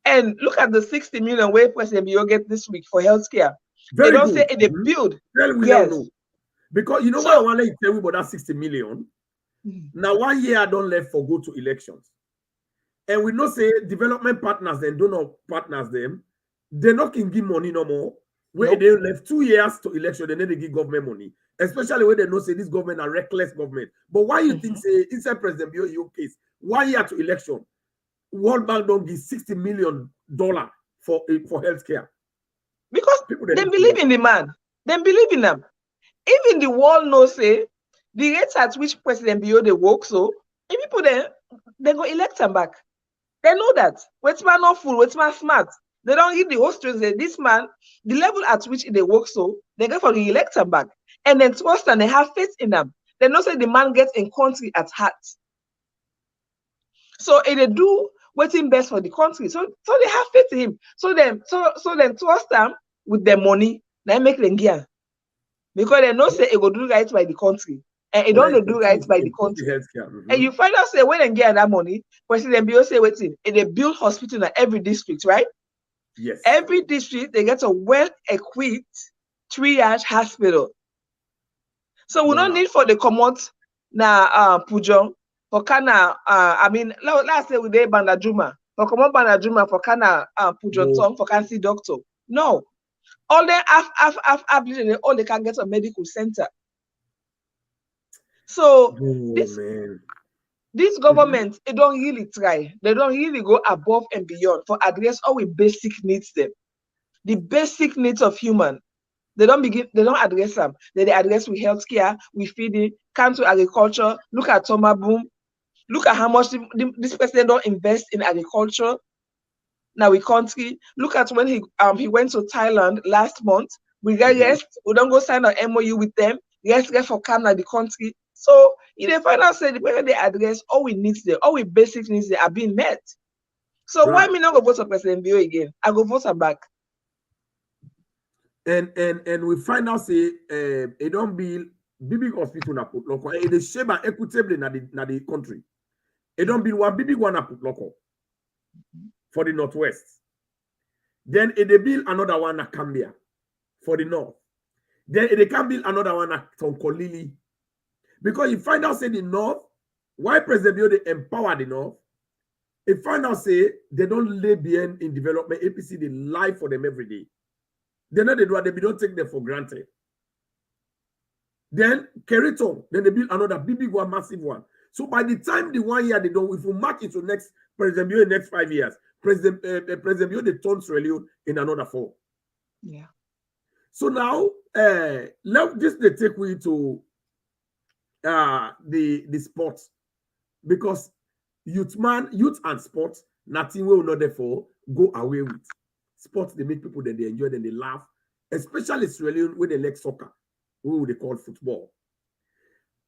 and look at the 60 million where President Biyo get this week for healthcare. They don't say they build. Yes. Because you know what I want to tell you about that 60 million. Now 1 year I don't left for go to elections. And we know say development partners and donor partners them, they not can give money no more. Where they left 2 years to election, they need to give government money. Especially when they know say this government are reckless government. But why you think say inside President Biyo your case, 1 year to election, World Bank don't give $60 million for healthcare? Because they believe in the man. They believe in them. Even the world knows say the rates at which President Biyo they work, so if people they go elect him back. They know that. What's man not fool, what's man smart. They don't give the whole story. Say this man, the level at which they work, so they go for the elect him back. And then trust and they have faith in them. They know say the man gets in country at heart. So if they do what's in best for the country, so they have faith in him. So then trust them with their money, they make them gear. Because they know say it will do right by the country. And it don't do right by the country. And you find out say when they get that money, President Biyo say waiting, and they build hospital in every district, right? Yes. Every district they get a well-equipped triage hospital. So we don't need for the commot na Pujon for kana I mean let's say we dey Bandajuma. For commot Bandajuma for kana Pujon song for can see doctor. No. All they have all they can get a medical center. So this government, it don't really try. They don't really go above and beyond for address all the basic needs them. The basic needs of human. They don't address them. They address with healthcare, with feeding, come to agriculture. Look at Toma Boom. Look at how much this president don't invest in agriculture. Now we country. Look at when he went to Thailand last month. We get yes, we don't go sign an MOU with them. Yes, get for come at the country. So in the final say the way they address all we needs there, all we basic needs there are being met. So why me not go vote for President Bio again? I go vote her back. And we find out say it don't be big hospital na put local. It is share equitably na the country. It don't be one big one na put local for the northwest. Then it build another one at Cambia for the north. Then it can build another one at Tonkolili. Because you find out say the north, why President Bio they empower the north, you find out say they don't lay behind in development. APC they lie for them every day. They know they do they don't take them for granted. Then Keriton, then they build another big one, massive one. So by the time the 1 year they don't, if we mark it to next President Bio in the next 5 years, President Bio they turn Sierra Leone in another 4. Yeah. So now let this they take we to the sports, because youth and sports, nothing will not therefore go away with. Sports they make people that they enjoy and they laugh, especially Sierra Leone when they like soccer, who they call football.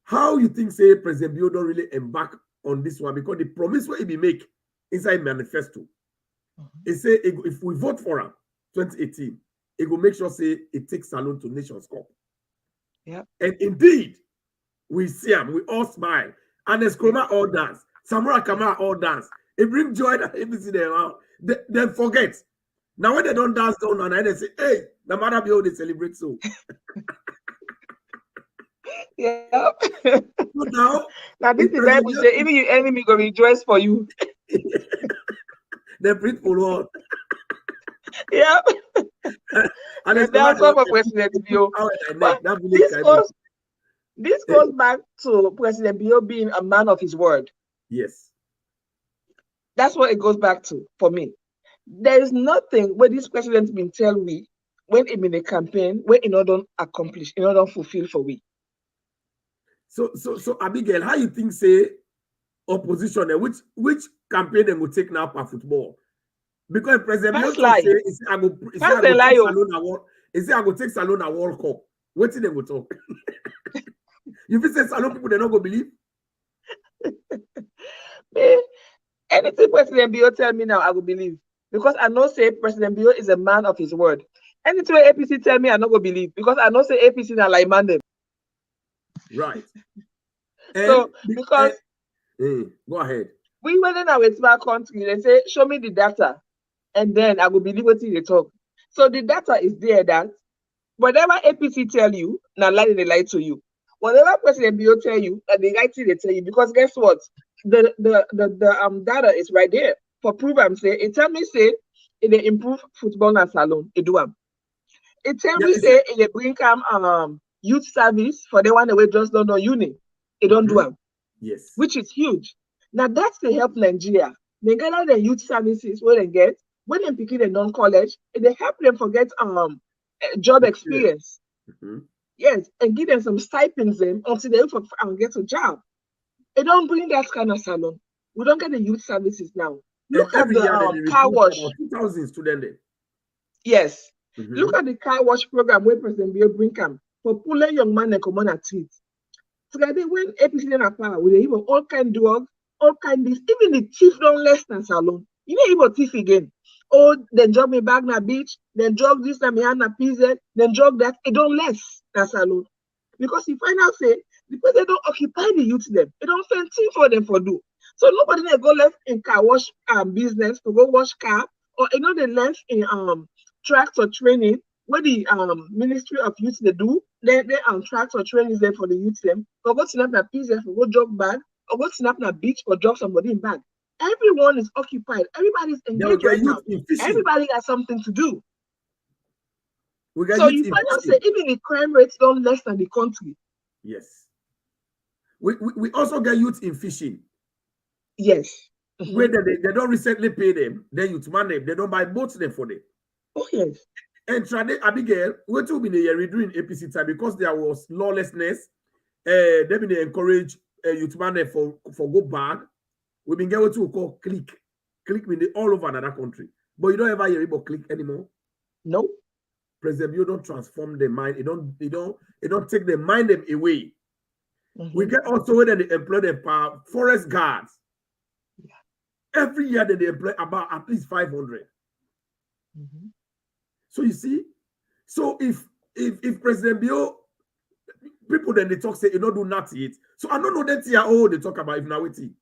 How you think say President Bio don't really embark on this one? Because the promise what he be make inside manifesto, he say if we vote for him 2018, it will make sure say it takes Salone to Nations Cup. Yeah. And indeed, we see him, we all smile, and the Skroma all dance, Samura Kamara all dance. It brings joy that ABC they forget. Now when they don't dance down and they say, hey, no matter how they celebrate so. Yeah. So now this is why we say even your enemy go rejoice for you. They print for all. Yeah. And that's all for President Bio. This goes back to President Bio being a man of his word. Yes. That's what it goes back to for me. There is nothing where this president been tell we when in a campaign where in order accomplish, in order fulfill for we. So Abigail, how you think say opposition which campaign they will take now for football? Because President Bio say I go take Salone a World Cup. What did they go talk? You feel say Salone people they not go believe? Anything President Bio tell me now, I will believe. Because I know say President Bio is a man of his word. Anything APC tell me, I not go believe. Because I know say APC na like man them. Right. So because go ahead. We went in our smart country, they say, show me the data, and then I will believe what they talk. So the data is there that whatever APC tell you, now lie they lie to you. Whatever President Bio tell you, they lie to they tell you. Because guess what? The data is right there. For proof, I'm saying it tell me say it they improve football and salon. It do it tell me say it they bring youth service for the one that we just don't know uni. It don't do them. Yes. Which is huge. Now that's to help Nigeria. They gather the youth services where they get when they pick in non-college, they help them forget job experience. Yes, and give them some stipends them until they get a job. They don't bring that kind of salon. We don't get the youth services now. Look at the car wash. 2,000 students. Yes. Look at the car wash program where President Bio bring them for pulling young man and come on a treat. So that when APC in power, we even all kind of drugs, all kind of this. Even the thief don't less than salon. You know even thief again. Oh, then drug me back na beach, then drug this na me hand na PZ, then drug that. It don't less than salon. Because you find out say because they don't occupy the youth them, they don't spend thing for them for do. So nobody they go left in car wash business to go wash car, or you know they left in tractor training where the Ministry of Youth they do. They tractor training them for the youth them. Or go snap na PZ for go drop bag, or go snap na beach for drop somebody in bag. Everyone is occupied. Everybody's engaged right now. Everybody has something to do. So you find out say even the crime rates don't less than the country. Yes. We also get youth in fishing. Yes. Where they don't recently pay them, then youth man them, they don't buy boats them for them. Oh yes. And Abigail, what will be the year doing APC time because there was lawlessness. They been encourage youth man them for go bad. We've been getting what we call click mean all over another country. But you don't ever hear about click anymore. No. President Bio don't transform the mind. It don't take the mind them away. We get also where they employ the forest guards. Every year that they employ about at least 500. So you see, so if President Bio, people then they talk say you don't do nothing yet. So I don't know that here all they talk about if now waiting.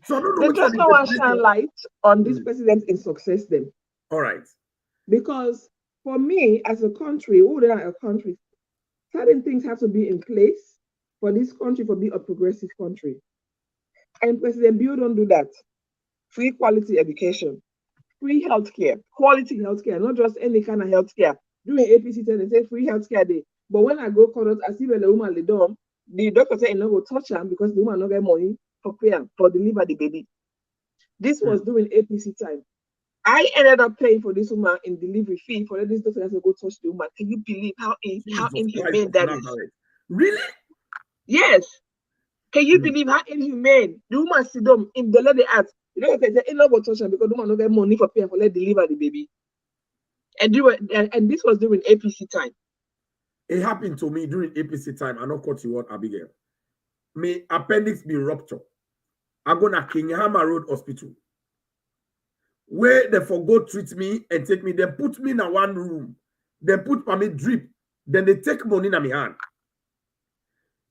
So I don't know. They just don't want to shine light on this president in success then. All right. Because for me, as a country, certain things have to be in place for this country to be a progressive country. And President Bio don't do that. Free quality education, free healthcare, quality healthcare, not just any kind of healthcare. During APC, they say free healthcare day. But when I go court, I see when the woman lay down, the doctor said, "No, go touch her because the woman not get money for prayer for deliver the baby." This was during APC time. I ended up paying for this woman in delivery fee for this doctor to go touch the woman. Can you believe how inhumane that is? Really? Yes. Can you believe how inhumane? The woman sit down in the lady ask. The doctor said, "No, go touch her because the woman not get money for paying for let deliver the baby." And this was during APC time. It happened to me during APC time. I not cut you out, Abigail. My appendix be ruptured. I go to Kinghama Road Hospital. Where they forgot treat me and take me, they put me in a one room. They put for me drip. Then they take money in my hand.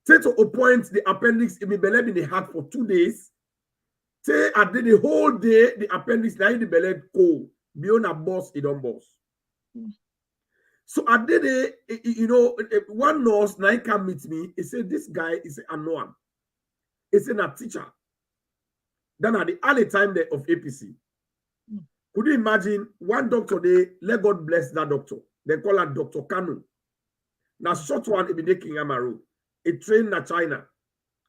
Say to appoint the appendix in my belly in the heart for 2 days. Say I did the whole day, the appendix now in the belly cold. Beyond a boss, it don't boss. So I did it, one nurse now come meet me. He said, "This guy is a Noam. He's a teacher." Then at the early time there of APC. Could you imagine one doctor they let God bless that doctor? They call her Dr. Kanu. Now short one if they King Amaru. It trained in China.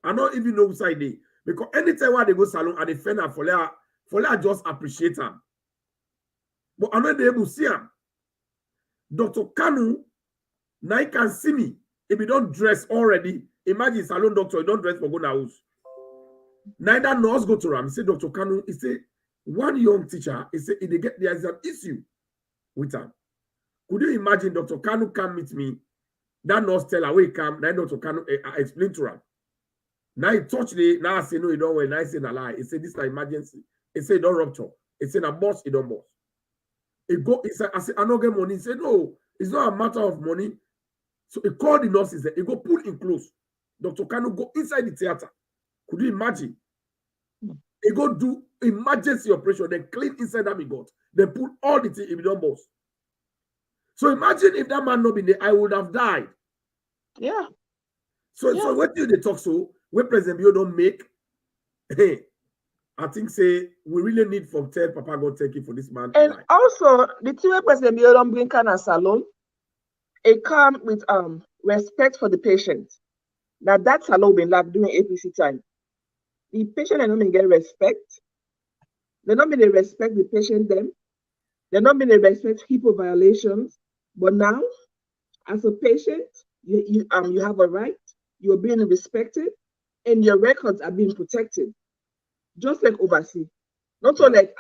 I don't even know side they because anytime when they go salon and they defend her for her just appreciate them. But I'm not able to see him. Dr. Kanu, now he can see me. If you don't dress already, imagine salon doctor, you don't dress for going house. Neither nurse go to him. He said, "Dr. Kanu," he said, one young teacher, he said, there is an issue with her. Could you imagine Dr. Kanu come meet me? That nurse tell her, "Wait, come." Then Dr. Kanu explain to her. Now he touch the, now I say, "No, you don't wear." Now I say, "No lie." He said, "This is an emergency." He said, "Don't rupture." He said, "A boss, it don't boss." He said, "I said, I don't get money." He said, "No, it's not a matter of money." So he called the nurses there. He go pull in close. Dr. Kanu go inside the theater. Could you imagine? He go do emergency operation, then clean inside that he got. Then put all the things if he don't boss. So imagine if that man not been there, I would have died. Yeah. So what do they talk so? When President Bio don't make, hey, I think say we really need from tell Papa God thank you for this man. And also the two President Bio don't bring kind of salon. It come with respect for the patient. Now that salon been lab during APC time. The patient are not going to get respect. They're not going to respect the patient them. They're not going to respect HIPAA violations. But now, as a patient, you have a right. You're being respected, and your records are being protected, just like overseas. Not so like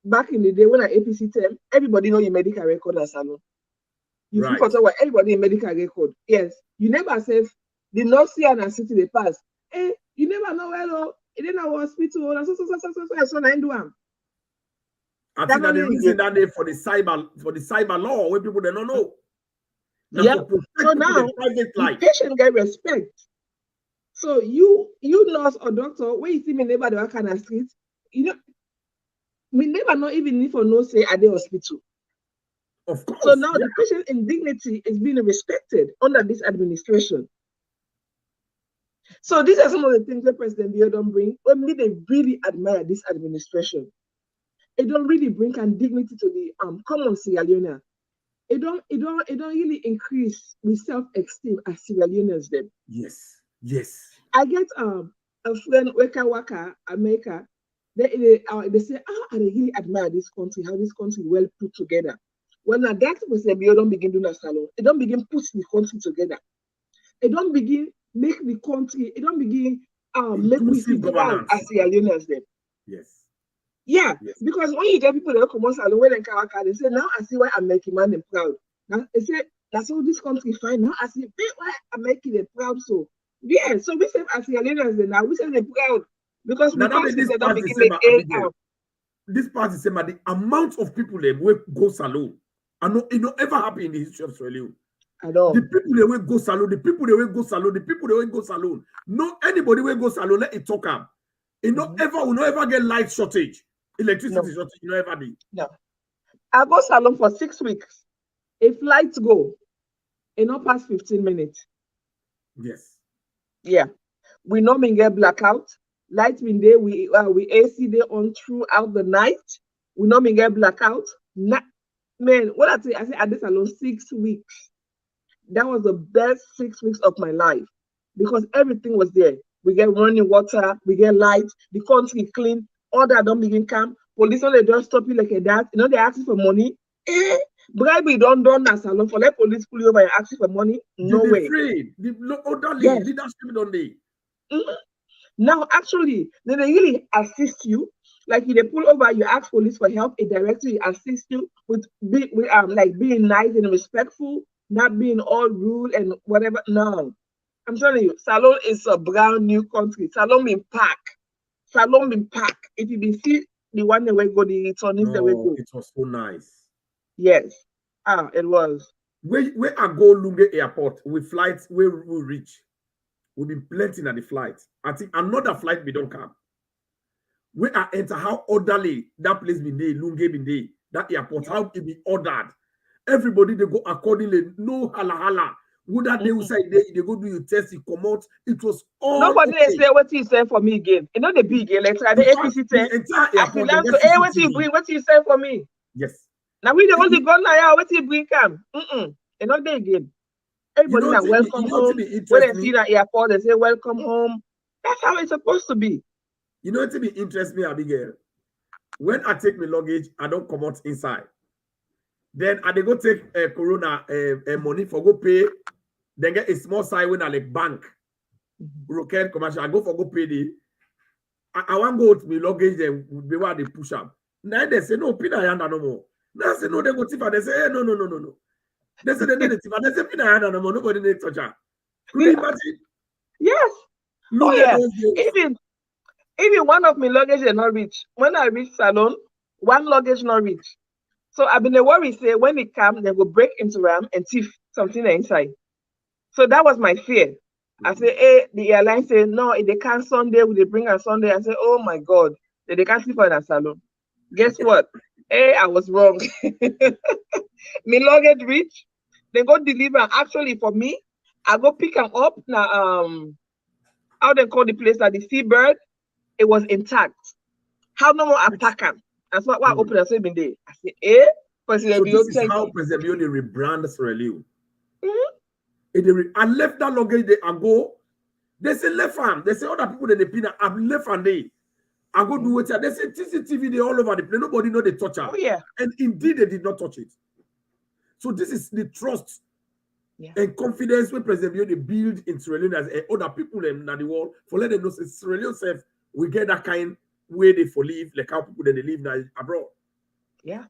back in the day when at APC time, everybody know your medical record as salon. You right. Feel what everybody in medical record. Yes, you never say the nurse here and city they pass. Hey, you never know where it in our hospital. So I do am. I think that the reason that they for the cyber law where people they don't know. Yeah. So now the patient get respect. So you nurse or doctor, when you see me neighbor the kind of street, you know, me never not even need for no say at the hospital. Of course. So now the patient in dignity is being respected under this administration. So these are some of the things that President Bio don't bring. Only they really admire this administration. It don't really bring dignity to the common Sierra Leonean. It don't really increase with self-esteem as Sierra Leoneans them. Yes, yes. I get a friend Waka America. They say, I really admire this country, how this country well put together. When that President Bio don't begin doing a salon, it don't begin put the country together. It don't begin make the country, it don't begin make we feel proud as Sierra Leoneans them. Yes. Yeah, Yes. because when you get people that come on salon when they they say, now I see why I'm making man them proud. Now they say that's all this country fine. Now I see why I'm making them proud. So yeah, so we say as Aliens now we say they're proud because we Now that can't this say part that is make same, out. this part is same, but the amount of people that will go salon, and no, it not ever happen in the history of Sierra Leone. I know. The people they will go salon, the people they will go salon, the people they will go salon. No anybody will go salon. Let it talk up. It not ever will not ever get light shortage, electricity shortage. You know ever be. No, I go salon for 6 weeks. If lights go, it not past 15 minutes. Yes. Yeah, we normally get blackout. Lights been there. We AC there on throughout the night. We normally get blackout. Man, what I say at this salon 6 weeks. That was the best 6 weeks of my life because everything was there. We get running water, we get light, the country clean, all that don't begin come. Police don't they just stop you like that. You know, they ask you for money. Bribery don't done as salon for let police pull you over and ask you for money. No way. Afraid. The orderly leadership don't they? Now, actually, they really assist you. Like if they pull over, you ask police for help, it directly assist you with like being nice and respectful, not being all rude and whatever. No. I'm telling you, Salon is a brand new country. Salon been pack. Salon been pack. If you be see the one that we go, the returnees that we go. It was so nice. Yes. It was. Where I go Lunge Airport with flights where we reach. We've been plenty at the flight. I think another flight we don't come. Where I enter, how orderly that place been there, Lunge been there, that airport, how it be ordered. Everybody they go accordingly, no hala. Would that they will say they go do your test, you come out. It was all nobody okay. Say what he said for me again. You know the big like the APC the entire airport. Hey, what he bring? What he said for me? Yes. Now we the only gun now. What he bring come? You know they again. Everybody now welcome home. When they see that airport, they say welcome home. That's how it's supposed to be. You know what interests me, Abigail? When I take my luggage, I don't come out inside. Then I go take Corona money for go pay. Then get a small side when I like bank. Roken commercial. I go for go pay the. I want to go with my luggage and be where they push up. Now they say no, pin no more. Now say no, they go tip. They say hey, no. They say they need tip. They say pin no more. Nobody need touch her. Could you imagine? Yes. Look at even one of my luggage is not reach. When I reach salon, one luggage not reach. So I've been a worry say when it comes, they will break into RAM and thief something inside. So that was my fear. I say, hey, the airline say no, if they can't Sunday, will they bring us Sunday? I say, oh my God, they can't sleep in a salon. Guess what? Hey, I was wrong. My luggage reach, they go deliver. Actually, for me, I go pick them up now. How they call the place that the Seabird, it was intact. How no more attack them? That's what I open and say been there. I say, eh? So this is how President Bioni rebrand Sierra Leone. I left that luggage there and go. They say left hand. They say other people that they pin I've left hand there. I go do it. They say CCTV they all over the place. Nobody know they touch her. Oh yeah. And indeed they did not touch it. So this is the trust and confidence when President Bioni build in Sierra Leone as other people in the world for let them know say Sierra Leone self we get that kind way they for live like how people that they live now abroad. Yeah,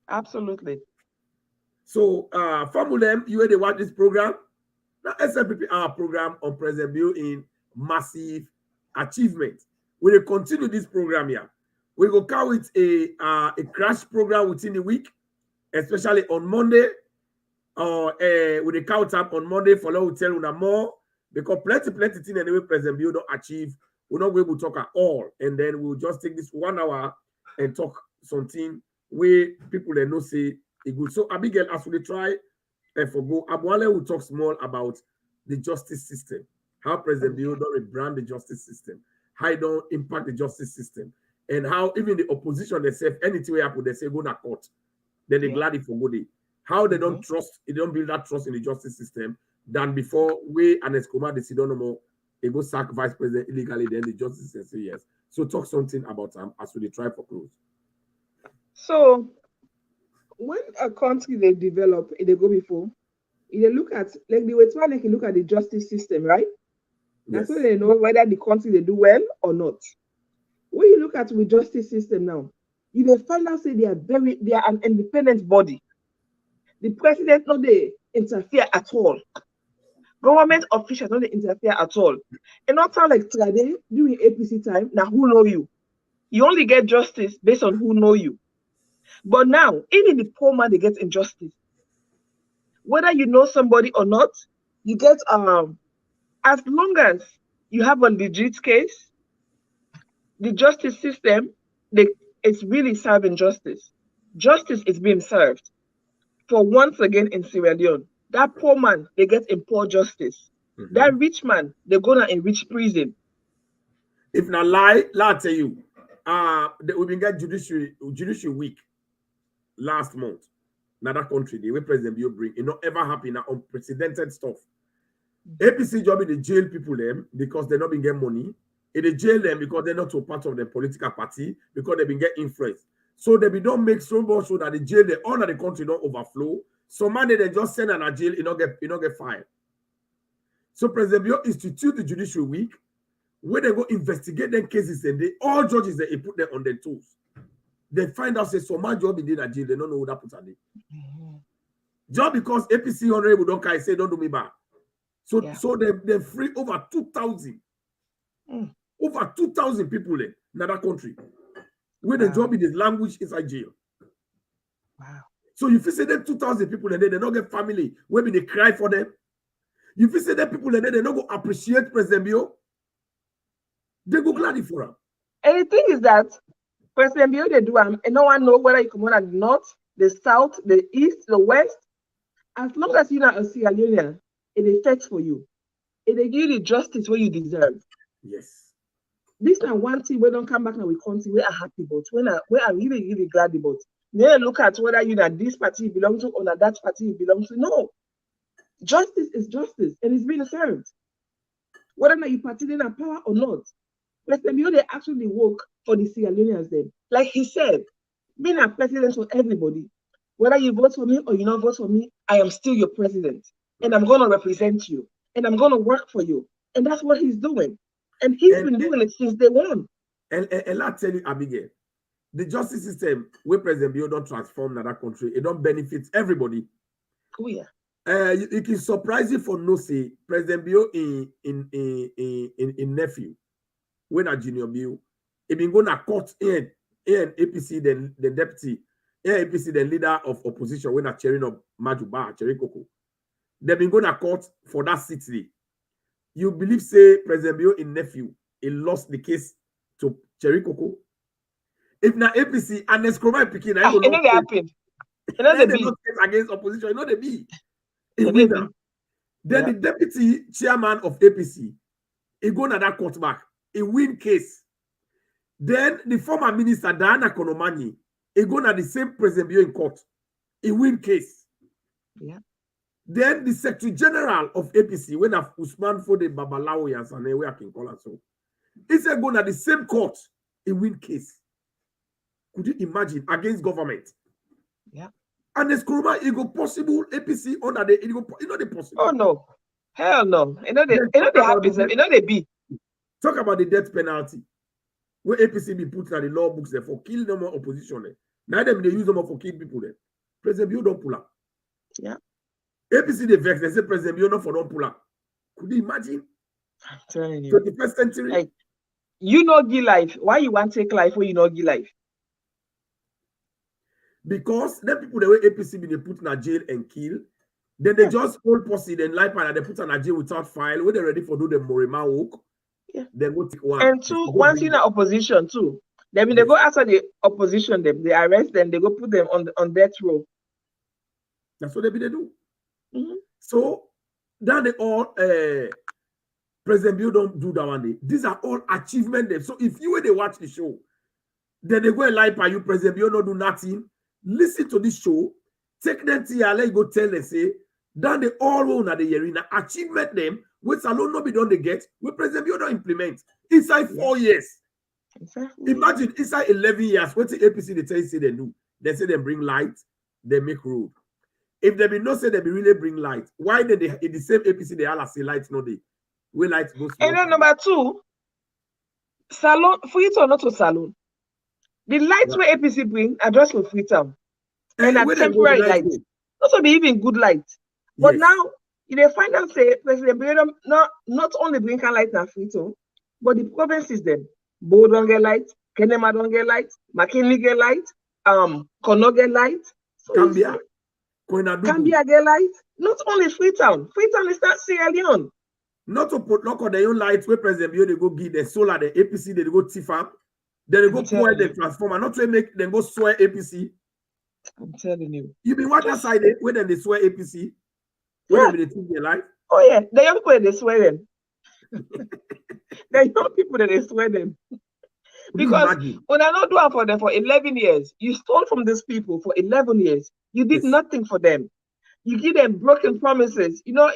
absolutely. So Famulem, you they watch this program. Now SLPP our program on President Bill in massive achievement. We will continue this program here. We go come with a crash program within the week, especially on Monday. Or with the count up on Monday for we tell you more because plenty thing anyway President Bill don't achieve. We're not going to talk at all, and then we'll just take this 1 hour and talk something where people they know say it good. So Abigail, as we try for go, Abuale will talk small about the justice system, how President Bill don't rebrand the justice system, how it don't impact the justice system, and how even the opposition they say anything will happen, they say go to court, then they glad it for go there. How they don't trust, they don't build that trust in the justice system than before we and Escoma they don't know more. They go sack vice president illegally, then the justice say yes. So talk something about as we try for close. So when a country they develop, they go before, they look at like the way they can look at the justice system, right? That's so they know whether the country they do well or not. When you look at the justice system now, You will find out say they are an independent body. The president no they interfere at all. Government officials don't interfere at all. And not sound like today during APC time. Now who know you? You only get justice based on who know you. But now, even the poor man they get injustice. Whether you know somebody or not, you get as long as you have a legit case, the justice system it's really serving justice. Justice is being served. For once again in Sierra Leone, that poor man they get in poor justice. That rich man they go to enrich prison. If not lie, I'll tell you. We've been get judiciary week last month. Now that country, the way President Bio bring, it not ever happen now unprecedented stuff. APC job in the jail people them because they're not been get money. In the jail them because they're not a part of the political party because they've been get influence. So they don't make so much so that the jail all of the country don't overflow. So man they just send an a jail, it not get fired. So President Bio institute the judicial week where they go investigate them cases and all judges they put them on their toes. They find out say so my job in the jail, they don't know who that put on it. Just because APC honorable don't care say don't do me bad. So they free over 2,000. Over 2,000 people in that country. Where the job in the language inside jail. Wow. So if you say them 2,000 people and they don't get family, where they cry for them. If you say them people and they don't go appreciate President Bio, they go gladly for them. And the thing is that President Bio they do and no one know whether you come on at the north, the south, the east, the west. As long as you're not a Sierra Leonean, it is set for you. It will give you the justice where you deserve. Yes. This is one thing we don't come back now we country we are happy about. We are really, really glad about. Then look at whether you that this party you belong to or that party you belong to. No. Justice is justice and it's being served. Whether you party in a power or not. President Bio they actually work for the Sierra Leoneans then. Like he said, being a president for everybody. Whether you vote for me or you not vote for me, I am still your president. And I'm going to represent you. And I'm going to work for you. And that's what he's doing. And he's been doing it since day one. And I'll tell you, Abigail, the justice system where President Bio don't transform in that country, it don't benefit everybody. Oh yeah. It can surprise you for no say President Bio in nephew, when a junior Bio, he been going to court in APC then the deputy, APC then leader of opposition when a chairing of Majuba, Cherry Coco. They've been going to court for that city. You believe, say, President Bio in nephew, he lost the case to Cherry Coco? If na APC and then Skroma picking, I don't know. It happened. It know they be against opposition. You know they be. Then the deputy chairman of APC, he go na that court back. He win case. Then the former minister Diana Konomani, he go na the same President Bio in court. He win case. Yeah. Then the Secretary General of APC, when Usman Fode Babalawo Yansane, where I can call her so, he said go to the same court, a win case. Could you imagine against government? Yeah. And the Skroma, it go possible APC under the it know the possible. Oh no, hell no. You know they happen. You know they be. Talk about the death penalty, where APC be put in the law books there for kill them opposition. Now them they use them for kill people there. President Bio don't pull up. Yeah. APC they vex, they say President Bio not for don't pull up. Could you imagine? I'm telling you. 21st century. Like, you know give life. Why you want to take life when you know give life? Because the people the way APC be they put in a jail and kill, then they just hold pussy, then life and they put in a jail without file. When they're ready for do the Morima work, then go take one. And two, once in opposition too. Then when they go after the opposition, they arrest them, they go put them on death row. That's what they do. So then they all President Bio don't do that one day. These are all achievements. So if you when they watch the show, then they go and lie by you, President Bio not do nothing. Listen to this show, take them to your go tell them say, then they all own at the arena, achievement them, which alone not be done they get, we President Bio don't implement inside 4 years. Exactly. Imagine inside 11 years, what the APC they tell you say they do. They say they bring light, they make road. If they be not say they be really bring light, why then they in the same APC they all say light no they where light goes. And then number two, salon for you to not to salon. The lights where APC bring are just for Freetown. And a temporary light. Also be even good light. But now, if they find out, say, President Biden not only bring light in Freetown, but the provinces them. Bo don't get light, Kenema don't get light, McKinley get light, Kono get light. So Gambia get light. Not only Freetown. Freetown is not Sierra Leone. Not to put lock on their own lights where President Bio they go give the solar, the APC, they go Tifam, then they go pour the transformer, not to make them go swear APC. I'm telling you. You been watching side when they swear APC? When they think their life? Oh yeah, the young people they swear them. The young people that they swear them. Because when I not do it for them for 11 years, you stole from these people for 11 years. You did nothing for them. You give them broken promises. You know,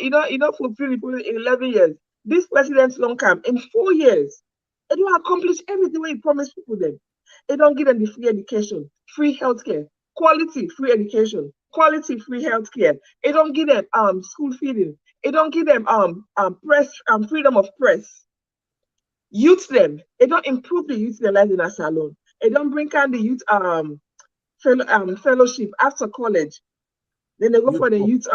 fulfill it in 11 years. This president's long come in 4 years. They don't accomplish everything you promise people them. They don't give them the free education, free healthcare, quality free education, quality free healthcare. They don't give them school feeding. They don't give them press freedom of press. Youth them. They don't improve the youth their lives in a salon. They don't bring on the youth fellowship after college. Then they go for the youth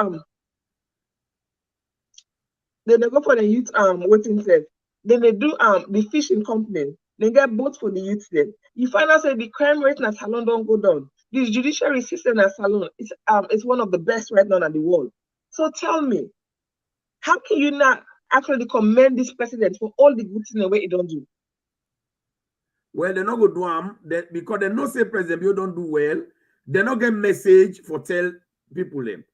waiting set. Then they do the fishing company. They get boats for the youth then. You find out that the crime rate in a salon don't go down. This judiciary system in a salon is one of the best right now in the world. So tell me, how can you not actually commend this president for all the good things the way he don't do? Well, they're not going to do them because they know say President Bio don't do well. They not get message for tell people them.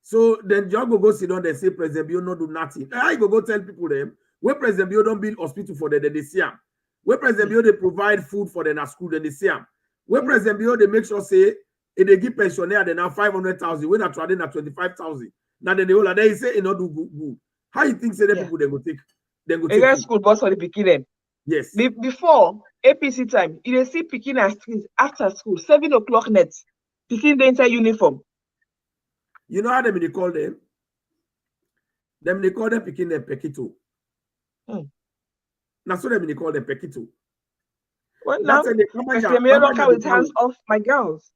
So then you go sit down and say President Bio not do nothing. I go tell people them where President Bio don't build hospital for them, then they see them. Where President Bio they provide food for them at school, then they see them. Where President Bio they make sure say if they give pensioner then now 500,000, when they're trading at 25,000. Now then they all they say it not do good. How you think say the people they go take? They go take school bus for the beginning. Yes. Before APC time, you dey see pikin at street after school, 7 o'clock net. Pikin the entire uniform. You know how they call them? They call them pikin them Pekito. Now so they call them Pekito. Well, now they with hands off my girls.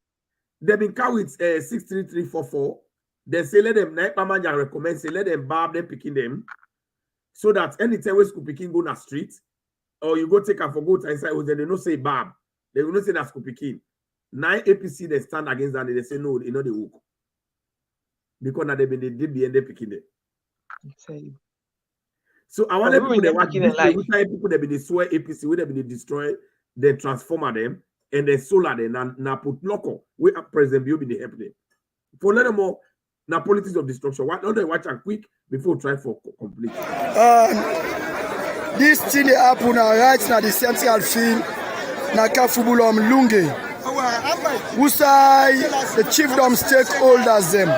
They've been caught with 63344. They say let them Manja recommend say let them barb them picking them so that anytime we school picking go na street or you go take a for go to inside they don't say barb. They will not say that school picking. Now APC they stand against that and they say no, you know they work. Because now they been the DB and they picking them. I tell you. So I want people they watch this people that been swear APC where they been destroy they transformer them and they solar them now put local we are President Bio be help them. For little more now politics of destruction. Why don't they watch and quick before try for complete? This thing they happen right now the central field na Kafubulom Lunge. Usai the chiefdom stakeholders them.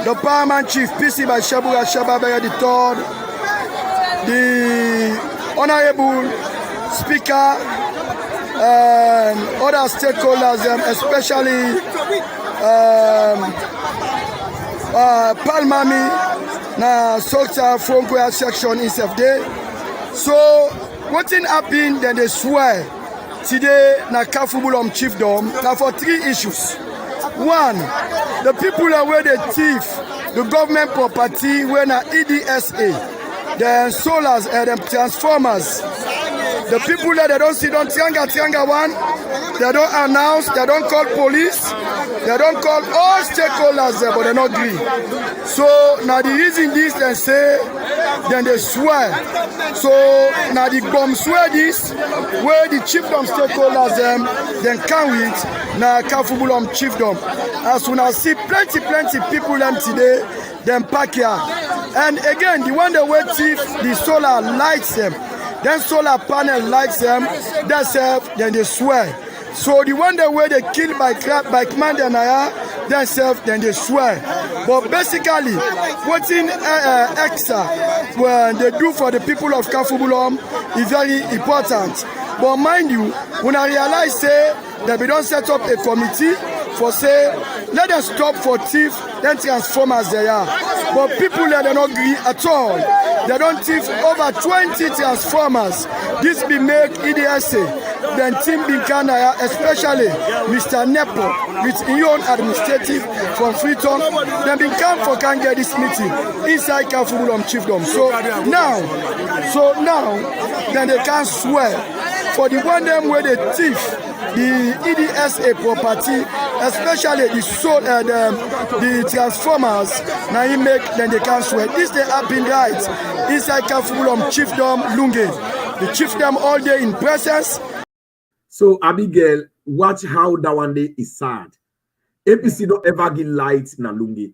The paramount chief PC by Shabura Shababaya III, the honorable speaker and other stakeholders them, especially Palmami na Sokta Fronkoya section in SFD. So what thing happened then they swear today na Kafubulom chiefdom now for 3 issues. One, the people that where they thief the government property when na EDSA, the solars and the transformers. The people that they don't see don't trianga one, they don't announce, they don't call police, they don't call all stakeholders there, but they not agree. So now the reason this they say, then they swear. So now the bomb swear this, where the chiefdom stakeholders them, then come with now Kafubulom chiefdom. As soon as see plenty people them today, them pack here. And again, the one that were thief, the solar lights them. Then solar panel lights them, themselves, then they swear. So the one that where they kill by Commander Naya, themselves, then they swear. But basically, what in extra when they do for the people of Kafubulom is very important. But mind you, when I realize say that we don't set up a committee for say let them stop for thief, then transformers they are. But people that don't agree at all. They don't thief over 20 transformers. This be make EDSA then Team Binkana, especially Mr. Nepo, with his own administrative from Freetown, then Binkan for can get this meeting inside Kafubulom Chiefdom. So now, then they can swear for the one them where they thief the EDSA property, especially the transformers. Now he make then they can swear. This they have been right inside Kafubulom Chiefdom Lunge. The chiefdom all day in presence. So Abigail, watch how that one day is sad. APC don't ever give light na Lungi.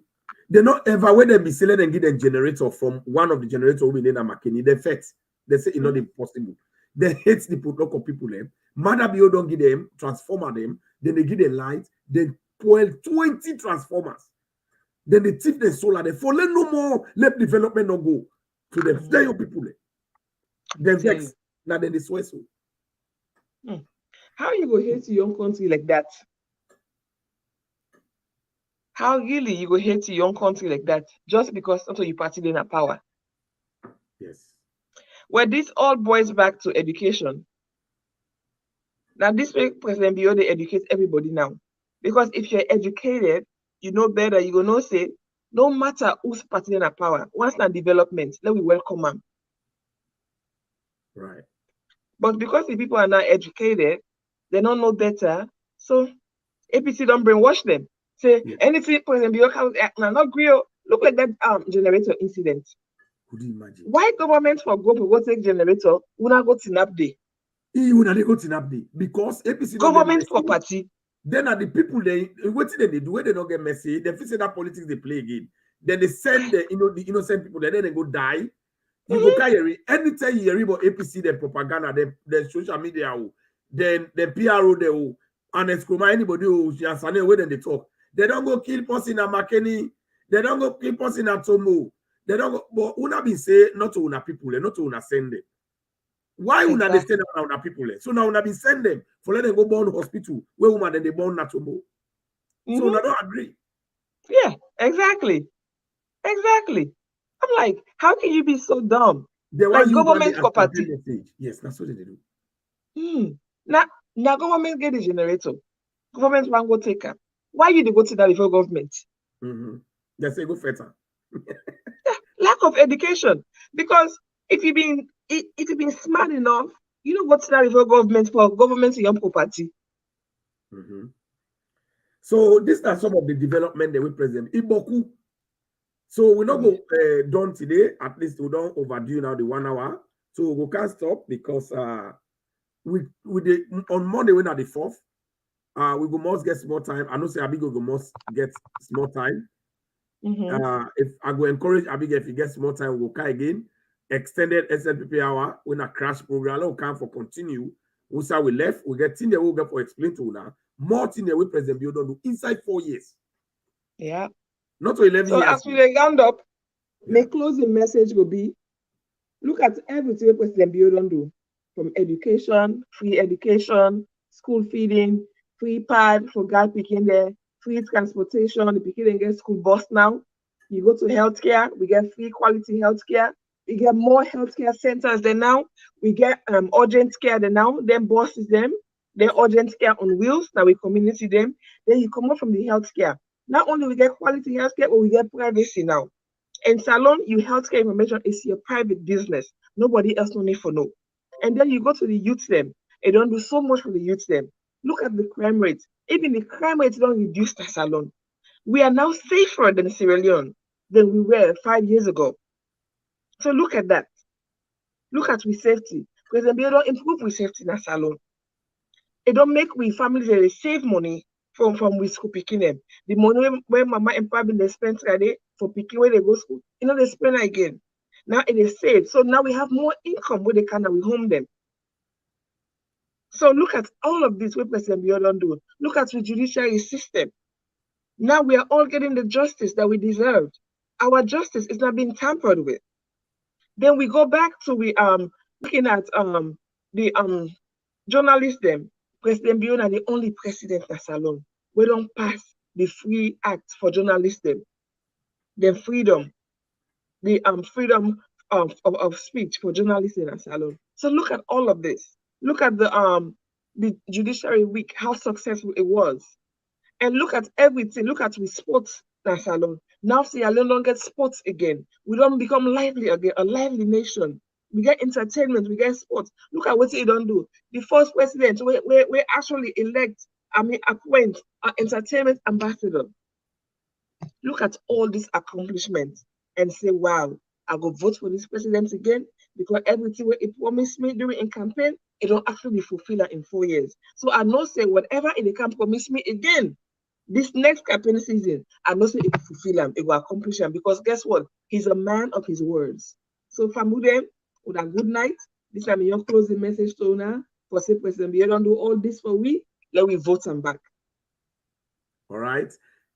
They not ever when they be selling and give a generator from one of the generators we need a McKinney. They vex. They say it's not impossible. They hate the local people them. Mother Bio don't give them transformer them. Then they give them light. They spoil 20 transformers. Then they tip the solar. They for let no more. Let development not go to them. Stay your people there. They vex. Now then they swear so. How you go hate your own country like that? How really you go hate your own country like that just because until you party in a power? Yes. Well, this all boils back to education. Now, this way, President Bio, they educate everybody now. Because if you're educated, you know better, you gonna say, no matter who's party in a power, once that development, let we welcome them. Right. But because the people are not educated, they don't know better, so APC don't brainwash them. Say anything President Bio can not grill. Look like that generator incident. Could you imagine? Why government for go take generator will not go to NAP day? He would not go to NAP day because APC government property. Then are the people they what they do when they don't get messy, they feel say that politics they play again. Then they send the the innocent people, then they go die. You go carry anytime you hear about APC, the propaganda, the social media, then the PRO, they and exclude anybody who just where then they talk. They don't go kill person in McKinney, they don't go kill person in Tomo, they don't go, but una be say not to una people, not to una send them. Why una they stand up una people? So now una be send them for let them go born hospital where woman then they born na Tomo. So I don't agree. Yeah, exactly. Exactly. I'm like, how can you be so dumb? Like government property. Yes, that's what they do. Now government get the generator. Government one go take her. Why you go to that before government? They say go further. Lack of education. Because if you've been smart enough, you know what's that before government for government to your property. So these are some of the development that we present. Iboku. So we're not go done today. At least we don't overdo now the 1 hour. So we can't stop because on Monday when at the 4th, we go must get more time. I know say Abigail go must get more time. If I go encourage Abigail if he gets more time, we will come again. Extended SLPP hour when a crash program will come for continue. We say we left. We get thing that we'll get for explain to now. More thing that we present don't do inside 4 years. Yeah. Not to 11 years. So as we round up, my closing message will be, look at everything President Bio don't do. From education, free education, school feeding, free pad for girl picking there, free transportation, the picking get school bus now. You go to healthcare, we get free quality healthcare. We get more healthcare centers than now. We get urgent care than now. Then buses them. Then urgent care on wheels. Now we community them. Then you come out from the healthcare. Not only we get quality healthcare, but we get privacy now. In Salon, your healthcare information is your private business. Nobody else no need for know. And then you go to the youth them. They don't do so much for the youth them. Look at the crime rate. Even the crime rate don't reduce the Salon. We are now safer than Sierra Leone than we were 5 years ago. So look at that. Look at with safety. Because they don't improve with safety in a Salon. It don't make we families they save money from we school picking them. The money where mama and papa they spend for picking where they go school, they spend again. Now it is saved. So now we have more income where they can we home them. So look at all of this what President Bio don't do. Look at the judiciary system. Now we are all getting the justice that we deserved. Our justice is not being tampered with. Then we go back to looking at the journalists them. President Bio are the only president in Salon. We don't pass the free act for journalists them. The freedom, the freedom of speech for journalists in a Salon. So look at all of this. Look at the the Judiciary Week, how successful it was. And look at everything. Look at with sports salon. Now see, I no longer sports again. We don't become lively again, a lively nation. We get entertainment, we get sports. Look at what he don't do. The first president, we actually appoint an entertainment ambassador. Look at all these accomplishments and say, wow, I go vote for this president again because everything what he promised me during a campaign, it don't actually fulfill it in 4 years. So I know say whatever he can promise me again, this next campaign season, I know say it will fulfill him, it will accomplish him because guess what? He's a man of his words. So Famudem, with a good night. This time your closing message to Una for say President Biya don't do all this for we, let we vote him back. All right.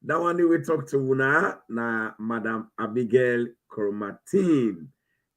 That one we talk to Una na Madam Abigail Cromartin,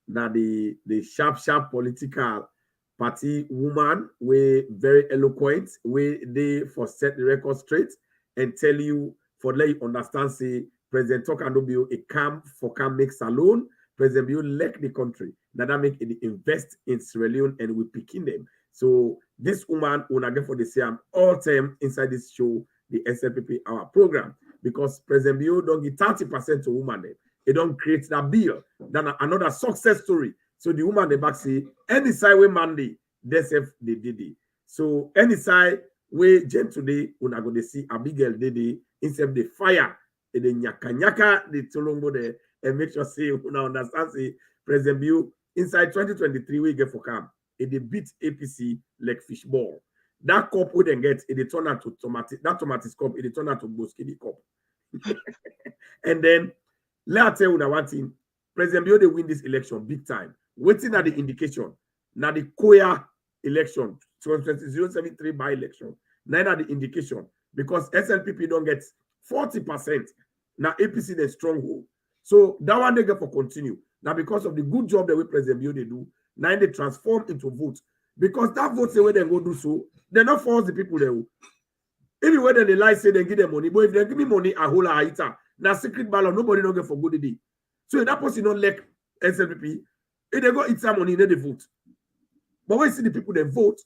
na the sharp political party woman, we very eloquent, we they for set the record straight and tell you for let you understand say President Tokando a camp for camp make salon. President Biya left the country. Now that make it invest in Sierra Leone and we picking them. So this woman will get for the same all time inside this show, the SLPP our program, because President Biya don't give 30% to woman. They don't create that bill. Then another success story. So the woman the back say any side way Monday, they did it. So any side way Jen today, una go to see Abigail did it instead of the fire, and the nyaka the tolombo there. And make sure say you understand say President Biya inside 2023 we get for camp. It they beat APC like fishball. That cup we then get it turn out to tomatis. That tomatis cup it turn out to Boskini cup. And then let I tell you one thing. President Biya they win this election big time. Waiting at the indication. Now the Koya election 2073 by election. Now at the indication because SLPP don't get 40%. Now APC the stronghold. So that one they get for continue. Now because of the good job that we President Biya they do, now they transform into vote. Because that vote say where they go do so, they not force the people there. Even when they lie say they give them money, but if they give me money, I hold a hater. Now secret ballot, nobody don't get for good day. So if that person don't like SLPP, if they go eat some money, then they vote. But when you see the people they vote,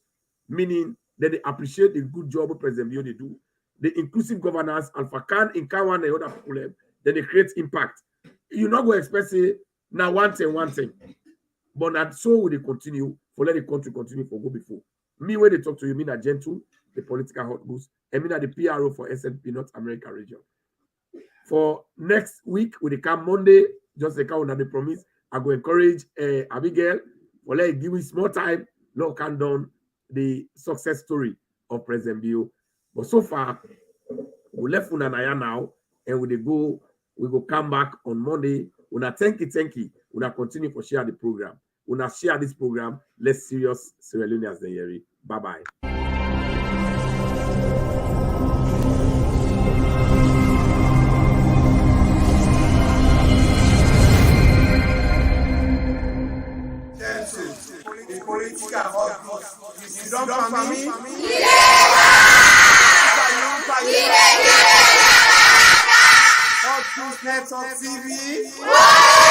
meaning that they appreciate the good job President Biya they do, the inclusive governance, Alpha Khan, in Kawan and other people, then they create impact. You're not going to expect say now one thing. But that so will they continue for let the country continue for go before. Me when they talk to you, mean that gentle, the political hot boost, and mean that the PRO for SNP North America region. For next week, when they come Monday, just like how they promise, I go encourage Abigail for let give me small time, no can down the success story of President Biya. But so far, we left Unanaya now, and we go come back on Monday. Una thank you. Una continue for share the program. Una share this program. Let's serious Sierra Leoneans the year. Bye-bye. TV.